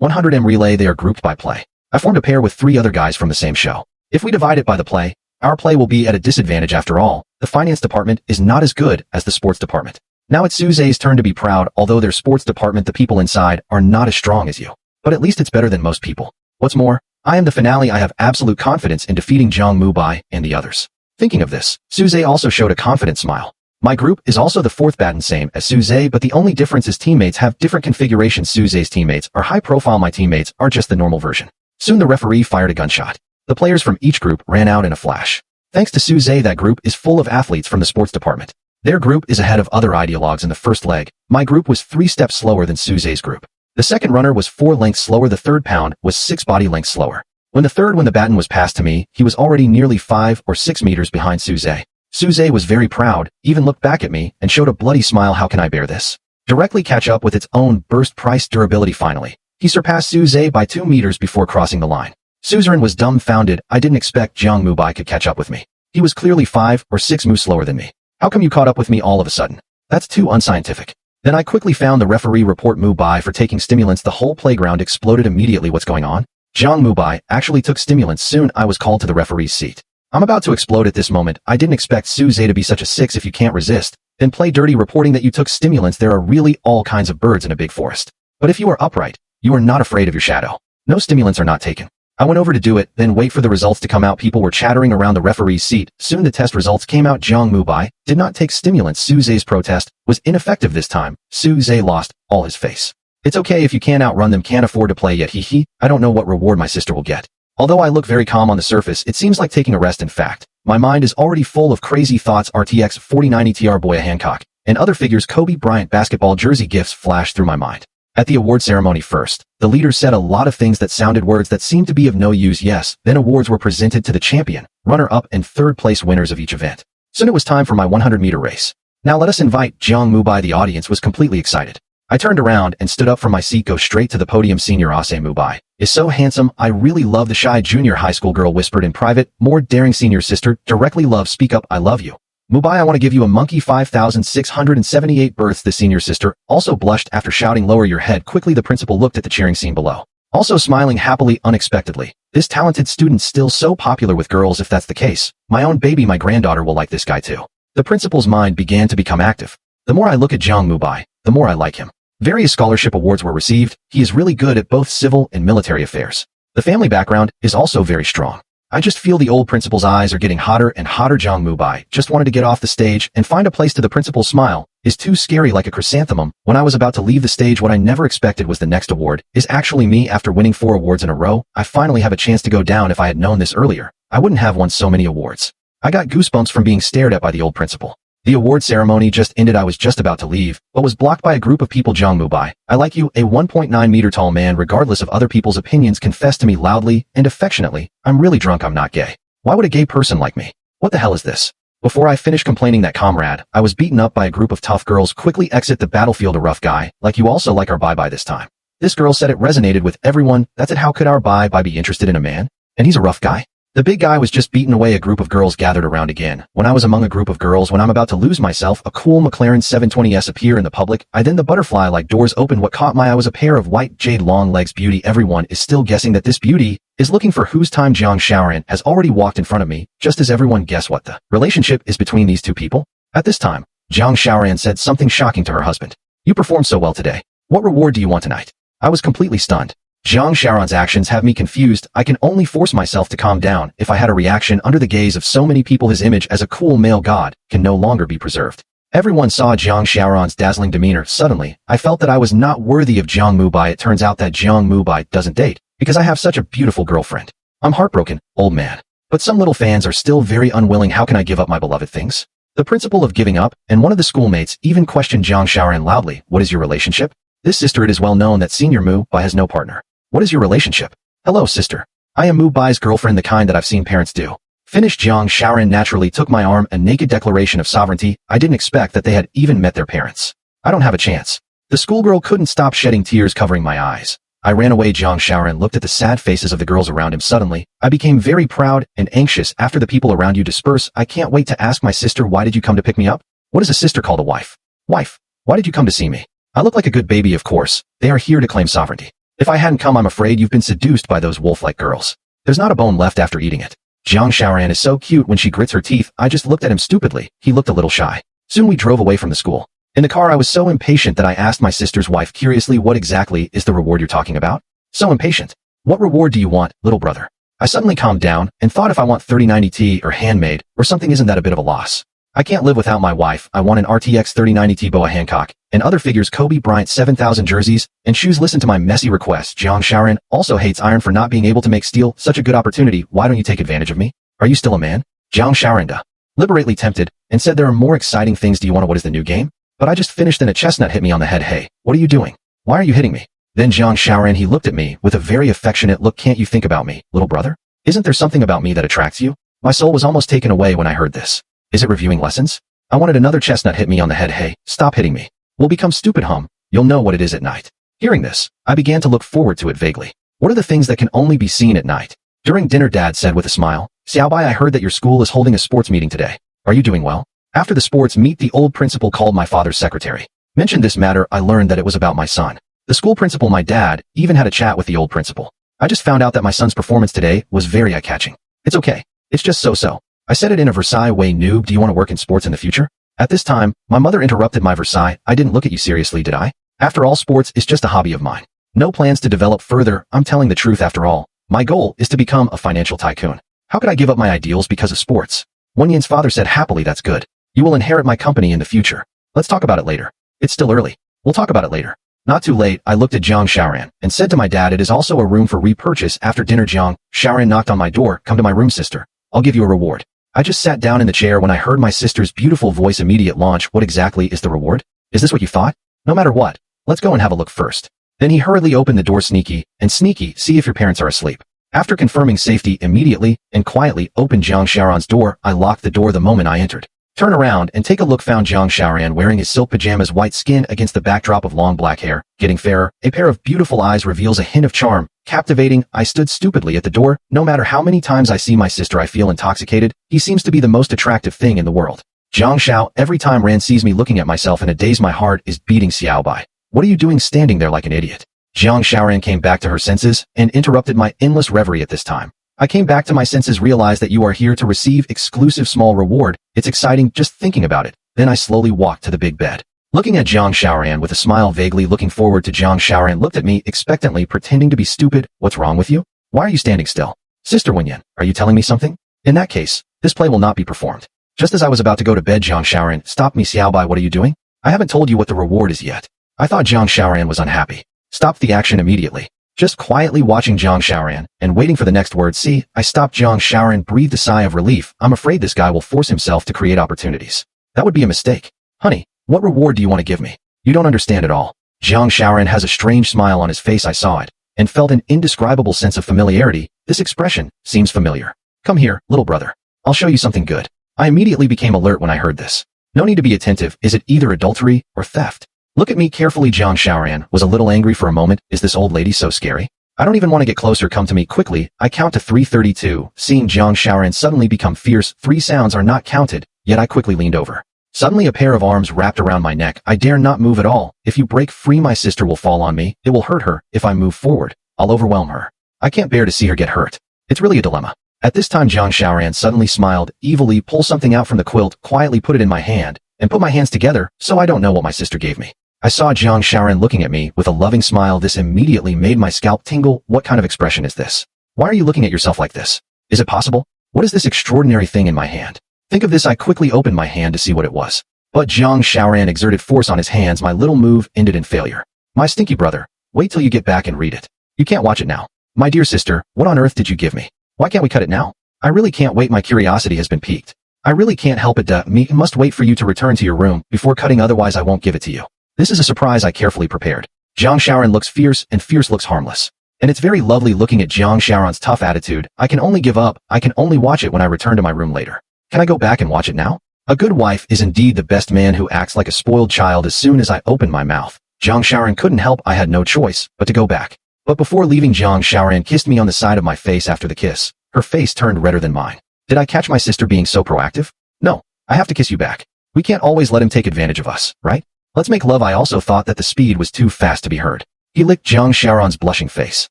A: 4-100m relay. They are grouped by play. I formed a pair with 3 other guys from the same show. If we divide it by the play, our play will be at a disadvantage. After all, the finance department is not as good as the sports department. Now it's Suze's turn to be proud. Although their sports department, the people inside are not as strong as you. But at least it's better than most people. What's more, I am the finale. I have absolute confidence in defeating Jiang Mubai and the others. Thinking of this, Suze also showed a confident smile. My group is also the 4th baton, same as Suze, but the only difference is teammates have different configurations. Suze's teammates are high profile. My teammates are just the normal version. Soon the referee fired a gunshot. The players from each group ran out in a flash. Thanks to Suze, that group is full of athletes from the sports department. Their group is ahead of other ideologues in the first leg. My group was 3 steps slower than Suze's group. The second runner was 4 lengths slower. The third pound was 6 body lengths slower. When the baton was passed to me, he was already nearly 5 or 6 meters behind Suze. Suze was very proud, even looked back at me and showed a bloody smile. How can I bear this? Directly catch up with its own burst price durability. Finally, he surpassed Suze by 2 meters before crossing the line. Suzerain was dumbfounded. I didn't expect Jiang Mubai could catch up with me. He was clearly 5 or 6 moves slower than me. How come you caught up with me all of a sudden? That's too unscientific. Then I quickly found the referee report. Mubai for taking stimulants. The whole playground exploded immediately. What's going on? Jiang Mubai actually took stimulants. Soon I was called to the referee's seat. I'm about to explode at this moment. I didn't expect Suze to be such a 6. If you can't resist, then play dirty. Reporting that you took stimulants. There are really all kinds of birds in a big forest. But if you are upright, you are not afraid of your shadow. No stimulants are not taken. I went over to do it, then wait for the results to come out. People were chattering around the referee's seat. Soon the test results came out. Jiang Mubai did not take stimulants. Suze's protest was ineffective this time. Suze lost all his face. It's okay if you can't outrun them, can't afford to play yet. He. I don't know what reward my sister will get. Although I look very calm on the surface, it seems like taking a rest. In fact, my mind is already full of crazy thoughts. RTX 4090 TR Boya Hancock and other figures. Kobe Bryant basketball jersey gifts flashed through my mind. At the award ceremony first, the leaders said a lot of things that sounded words that seemed to be of no use. Yes, then awards were presented to the champion, runner-up and third-place winners of each event. Soon it was time for my 100-meter race. Now let us invite Jiang Mubai. The audience was completely excited. I turned around and stood up from my seat. Go straight to the podium. Senior Ase Mubai is so handsome. I really love the shy junior high school girl whispered in private. More daring senior sister directly love. Speak up. I love you. Mubai, I want to give you a monkey. 5,678 births. The senior sister also blushed after shouting. Lower your head. Quickly the principal looked at the cheering scene below, also smiling happily. Unexpectedly, this talented student still so popular with girls. If that's the case, my own baby, my granddaughter will like this guy too. The principal's mind began to become active. The more I look at Jiang Mubai, the more I like him. Various scholarship awards were received. He is really good at both civil and military affairs. The family background is also very strong. I just feel the old principal's eyes are getting hotter and hotter. Jiang Mubai just wanted to get off the stage and find a place to the principal's smile is too scary like a chrysanthemum. When I was about to leave the stage, what I never expected was the next award is actually me. After winning 4 awards in a row, I finally have a chance to go down. If I had known this earlier, I wouldn't have won so many awards. I got goosebumps from being stared at by the old principal. The award ceremony just ended. I was just about to leave, but was blocked by a group of people. Jiang Mubai, I like you. A 1.9 meter tall man, regardless of other people's opinions, confessed to me loudly and affectionately, I'm really drunk. I'm not gay. Why would a gay person like me? What the hell is this? Before I finished complaining that comrade, I was beaten up by a group of tough girls. Quickly exit the battlefield. A rough guy, like you also like our bye-bye this time. This girl said it resonated with everyone. That's it. How could our bye-bye be interested in a man? And he's a rough guy? The big guy was just beaten away. A group of girls gathered around again. When I was among a group of girls, when I'm about to lose myself, a cool McLaren 720S appear in the public. Then the butterfly-like doors opened. What caught my eye was a pair of white jade long legs. Beauty. Everyone is still guessing that this beauty is looking for whose time. Jiang Shaoran has already walked in front of me. Just as everyone guess what the relationship is between these two people. At this time, Jiang Shaoran said something shocking to her husband. You performed so well today. What reward do you want tonight? I was completely stunned. Jiang Shaoran's actions have me confused. I can only force myself to calm down. If I had a reaction under the gaze of so many people, his image as a cool male god can no longer be preserved. Everyone saw Jiang Shaoran's dazzling demeanor. Suddenly, I felt that I was not worthy of Jiang Mubai. It turns out that Jiang Mubai doesn't date because I have such a beautiful girlfriend. I'm heartbroken, old man. But some little fans are still very unwilling. How can I give up my beloved things? The principle of giving up, and one of the schoolmates even questioned Jiang Shaoran loudly. What is your relationship? This sister, it is well known that Senior Mubai has no partner. What is your relationship? Hello, sister. I am Mubai's girlfriend, the kind that I've seen parents do. Finished. Jiang Shaoran naturally took my arm, a naked declaration of sovereignty. I didn't expect that they had even met their parents. I don't have a chance. The schoolgirl couldn't stop shedding tears covering my eyes. I ran away. Jiang Shaoran looked at the sad faces of the girls around him. Suddenly, I became very proud and anxious. After the people around you disperse, I can't wait to ask my sister, why did you come to pick me up? What is a sister called a wife? Wife, why did you come to see me? I look like a good baby, of course. They are here to claim sovereignty. If I hadn't come, I'm afraid you've been seduced by those wolf-like girls. There's not a bone left after eating it. Jiang Shaoran is so cute when she grits her teeth. I just looked at him stupidly. He looked a little shy. Soon we drove away from the school. In the car, I was so impatient that I asked my sister's wife curiously, what exactly is the reward you're talking about? So impatient. What reward do you want, little brother? I suddenly calmed down and thought, if I want 3090T or handmade or something, isn't that a bit of a loss? I can't live without my wife. I want an RTX 3090T Boa Hancock and other figures, Kobe Bryant 7000 jerseys and shoes. Listen to my messy request. Jiang Shaoran also hates iron for not being able to make steel. Such a good opportunity. Why don't you take advantage of me? Are you still a man? Jiang Shaoran liberately tempted and said, there are more exciting things. Do you want to? What is the new game? But I just finished and a chestnut hit me on the head. Hey, what are you doing? Why are you hitting me? Then Jiang Shaoran, he looked at me with a very affectionate look. Can't you think about me, little brother? Isn't there something about me that attracts you? My soul was almost taken away when I heard this. Is it reviewing lessons? I wanted another chestnut hit me on the head. Hey, stop hitting me. We'll become stupid. You'll know what it is at night. Hearing this, I began to look forward to it vaguely. What are the things that can only be seen at night? During dinner, Dad said with a smile, Xiaobai, I heard that your school is holding a sports meeting today. Are you doing well? After the sports meet, the old principal called my father's secretary. Mentioned this matter. I learned that it was about my son. The school principal, my dad, even had a chat with the old principal. I just found out that my son's performance today was very eye-catching. It's okay. It's just so-so. I said it in a Versailles way. Noob, do you want to work in sports in the future? At this time, my mother interrupted my Versailles. I didn't look at you seriously, did I? After all, sports is just a hobby of mine. No plans to develop further. I'm telling the truth after all. My goal is to become a financial tycoon. How could I give up my ideals because of sports? Wenyan's father said happily, that's good. You will inherit my company in the future. Let's talk about it later. It's still early. We'll talk about it later. Not too late. I looked at Jiang Shaoran and said to my dad, it is also a room for repurchase. After dinner, Jiang Shaoran knocked on my door. Come to my room, sister. I'll give you a reward. I just sat down in the chair when I heard my sister's beautiful voice. Immediate launch. What exactly is the reward? Is this what you thought? No matter what, let's go and have a look first. Then he hurriedly opened the door. Sneaky, see if your parents are asleep. After confirming safety, immediately and quietly opened Jiang Shaoran's door. I locked the door the moment I entered. Turn around and take a look. Found Jiang Shaoran wearing his silk pajamas, white skin against the backdrop of long black hair, getting fairer. A pair of beautiful eyes reveals a hint of charm. Captivating. I stood stupidly at the door. No matter how many times I see my sister, I feel intoxicated. He seems to be the most attractive thing in the world. Jiang Shao. Every time Ran sees me looking at myself in a daze, my heart is beating. Xiaobai, what are you doing standing there like an idiot? Jiang Shaoran came back to her senses and interrupted my endless reverie. At this time, I came back to my senses, realized that you are here to receive exclusive small reward. It's exciting just thinking about it. Then I slowly walked to the big bed. Looking at Jiang Shaoran with a smile, vaguely looking forward to Jiang Shaoran looked at me expectantly, pretending to be stupid. What's wrong with you? Why are you standing still? Sister Wenyan, are you telling me something? In that case, this play will not be performed. Just as I was about to go to bed, Jiang Shaoran stopped me. Xiaobai, what are you doing? I haven't told you what the reward is yet. I thought Jiang Shaoran was unhappy. Stopped the action immediately. Just quietly watching Jiang Shaoran and waiting for the next word. See, I stopped. Jiang Shaoran breathed a sigh of relief. I'm afraid this guy will force himself to create opportunities. That would be a mistake. Honey, what reward do you want to give me? You don't understand at all. Jiang Shaoran has a strange smile on his face. I saw it and felt an indescribable sense of familiarity. This expression seems familiar. Come here, little brother. I'll show you something good. I immediately became alert when I heard this. No need to be attentive. Is it either adultery or theft? Look at me carefully. Jiang Shaoran was a little angry for a moment. Is this old lady so scary? I don't even want to get closer. Come to me quickly. I count to 332. Seeing Jiang Shaoran suddenly become fierce, 3 sounds are not counted, yet I quickly leaned over. Suddenly a pair of arms wrapped around my neck. I dare not move at all. If you break free, my sister will fall on me. It will hurt her. If I move forward, I'll overwhelm her. I can't bear to see her get hurt. It's really a dilemma. At this time, Jiang Shaoran suddenly smiled, evilly, pulled something out from the quilt, quietly put it in my hand, and put my hands together, so I don't know what my sister gave me. I saw Jiang Shaoran looking at me with a loving smile. This immediately made my scalp tingle. What kind of expression is this? Why are you looking at yourself like this? Is it possible? What is this extraordinary thing in my hand? Think of this. I quickly opened my hand to see what it was. But Jiang Shaoran exerted force on his hands. My little move ended in failure. My stinky brother, wait till you get back and read it. You can't watch it now. My dear sister, what on earth did you give me? Why can't we cut it now? I really can't wait. My curiosity has been piqued. I really can't help it. Me must wait for you to return to your room before cutting, otherwise I won't give it to you. This is a surprise I carefully prepared. Jiang Shaoran looks fierce and fierce looks harmless. And it's very lovely looking at Jiang Shaoran's tough attitude. I can only give up. I can only watch it when I return to my room later. Can I go back and watch it now? A good wife is indeed the best man who acts like a spoiled child. As soon as I opened my mouth, Jiang Shaoran couldn't help. I had no choice but to go back. But before leaving, Jiang Shaoran kissed me on the side of my face. After the kiss, her face turned redder than mine. Did I catch my sister being so proactive? No, I have to kiss you back. We can't always let him take advantage of us, right? Let's make love. I also thought that the speed was too fast to be heard. He licked Jiang Shaoran's blushing face.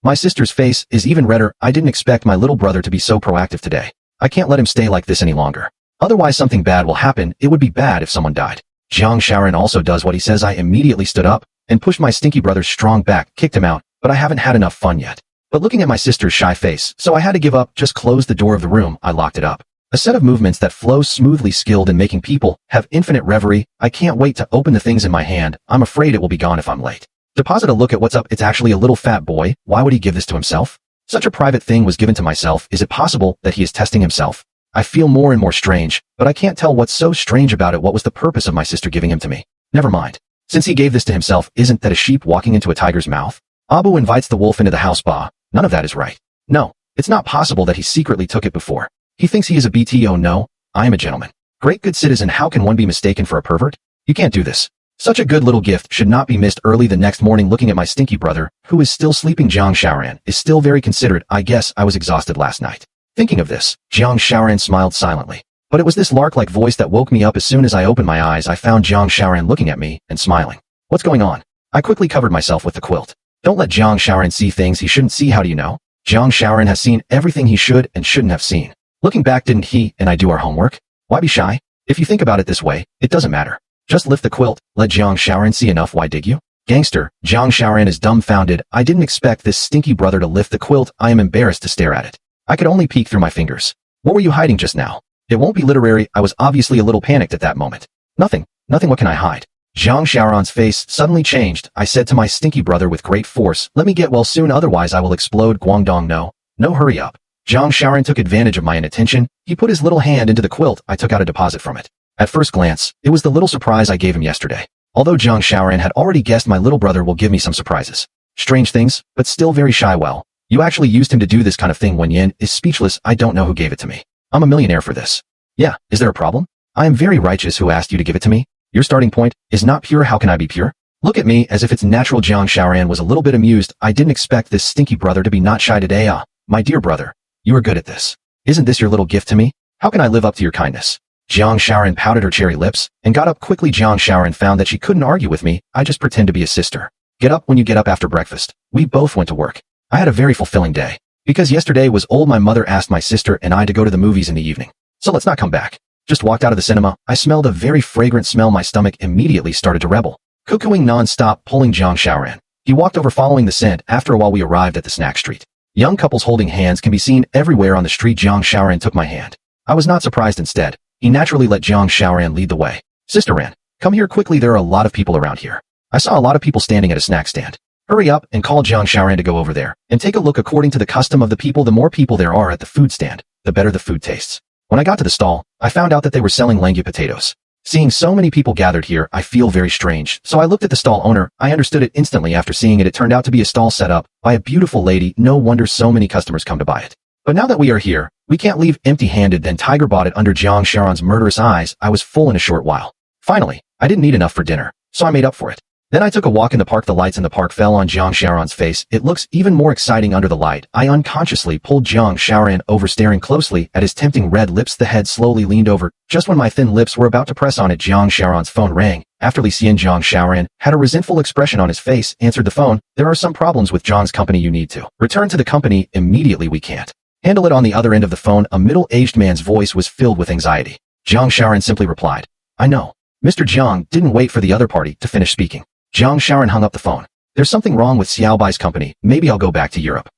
A: My sister's face is even redder. I didn't expect my little brother to be so proactive today. I can't let him stay like this any longer. Otherwise something bad will happen. It would be bad if someone died. Jiang Shaoran also does what he says. I immediately stood up and pushed my stinky brother's strong back, kicked him out, but I haven't had enough fun yet. But looking at my sister's shy face, so I had to give up. Just closed the door of the room. I locked it up. A set of movements that flows smoothly, skilled in making people have infinite reverie. I can't wait to open the things in my hand. I'm afraid it will be gone if I'm late. Deposit a look at what's up. It's actually a little fat boy. Why would he give this to himself? Such a private thing was given to myself. Is it possible that he is testing himself? I feel more and more strange, but I can't tell what's so strange about it. What was the purpose of my sister giving him to me? Never mind. Since he gave this to himself, isn't that a sheep walking into a tiger's mouth? Abu invites the wolf into the house. Bah, none of that is right. No, it's not possible that he secretly took it before. He thinks he is a BT. Oh no, I am a gentleman. Great good citizen. How can one be mistaken for a pervert? You can't do this. Such a good little gift should not be missed. Early the next morning, looking at my stinky brother, who is still sleeping, Jiang Shaoran is still very considerate. I guess I was exhausted last night. Thinking of this, Jiang Shaoran smiled silently. But it was this lark-like voice that woke me up. As soon as I opened my eyes, I found Jiang Shaoran looking at me and smiling. What's going on? I quickly covered myself with the quilt. Don't let Jiang Shaoran see things he shouldn't see. How do you know? Jiang Shaoran has seen everything he should and shouldn't have seen. Looking back, didn't he and I do our homework? Why be shy? If you think about it this way, it doesn't matter. Just lift the quilt. Let Jiang Shaoran see enough. Why dig you? Gangster, Jiang Shaoran is dumbfounded. I didn't expect this stinky brother to lift the quilt. I am embarrassed to stare at it. I could only peek through my fingers. What were you hiding just now? It won't be literary. I was obviously a little panicked at that moment. Nothing. What can I hide? Jiang Shaoran's face suddenly changed. I said to my stinky brother with great force, let me get well soon, otherwise I will explode. Guangdong, no, hurry up. Jiang Shaoran took advantage of my inattention. He put his little hand into the quilt. I took out a deposit from it. At first glance, it was the little surprise I gave him yesterday. Although Jiang Shaoran had already guessed my little brother will give me some surprises. Strange things, but still very shy. Well, you actually used him to do this kind of thing. Wenyan is speechless. I don't know who gave it to me. I'm a millionaire for this. Yeah, is there a problem? I am very righteous. Who asked you to give it to me? Your starting point is not pure. How can I be pure? Look at me as if it's natural. Jiang Shaoran was a little bit amused. I didn't expect this stinky brother to be not shy today. Ah, my dear brother, you are good at this. Isn't this your little gift to me? How can I live up to your kindness? Jiang Shaoran pouted her cherry lips and got up quickly. Jiang Shaoran found that she couldn't argue with me. I just pretend to be a sister. Get up when you get up after breakfast. We both went to work. I had a very fulfilling day. Because yesterday was old, my mother asked my sister and I to go to the movies in the evening. So let's not come back. Just walked out of the cinema. I smelled a very fragrant smell. My stomach immediately started to rebel. Cuckooing non-stop, pulling Jiang Shaoran. He walked over following the scent. After a while we arrived at the snack street. Young couples holding hands can be seen everywhere on the street. Jiang Xiaoran took my hand. I was not surprised. Instead, he naturally let Jiang Xiaoran lead the way. Sister Ran, come here quickly. There are a lot of people around here. I saw a lot of people standing at a snack stand. Hurry up and call Jiang Xiaoran to go over there and take a look. According to the custom of the people, the more people there are at the food stand, the better the food tastes. When I got to the stall, I found out that they were selling langu potatoes. Seeing so many people gathered here, I feel very strange. So I looked at the stall owner. I understood it instantly. After seeing it, it turned out to be a stall set up by a beautiful lady. No wonder so many customers come to buy it. But now that we are here, we can't leave empty-handed. Then Tiger bought it under Jiang Xiaoran's murderous eyes. I was full in a short while. Finally, I didn't eat enough for dinner, so I made up for it. Then I took a walk in the park. The lights in the park fell on Jiang Xiaoran's face. It looks even more exciting under the light. I unconsciously pulled Jiang Xiaoran over, staring closely at his tempting red lips. The head slowly leaned over. Just when my thin lips were about to press on it, Jiang Xiaoran's phone rang. After Li Xian, Jiang Xiaoran had a resentful expression on his face, answered the phone. There are some problems with Jiang's company. You need to return to the company immediately. We can't handle it. On the other end of the phone, a middle-aged man's voice was filled with anxiety. Jiang Xiaoran simply replied, I know. Mr. Jiang didn't wait for the other party to finish speaking. Jiang Xiaoran hung up the phone. There's something wrong with Xiaobai's company. Maybe I'll go back to Europe.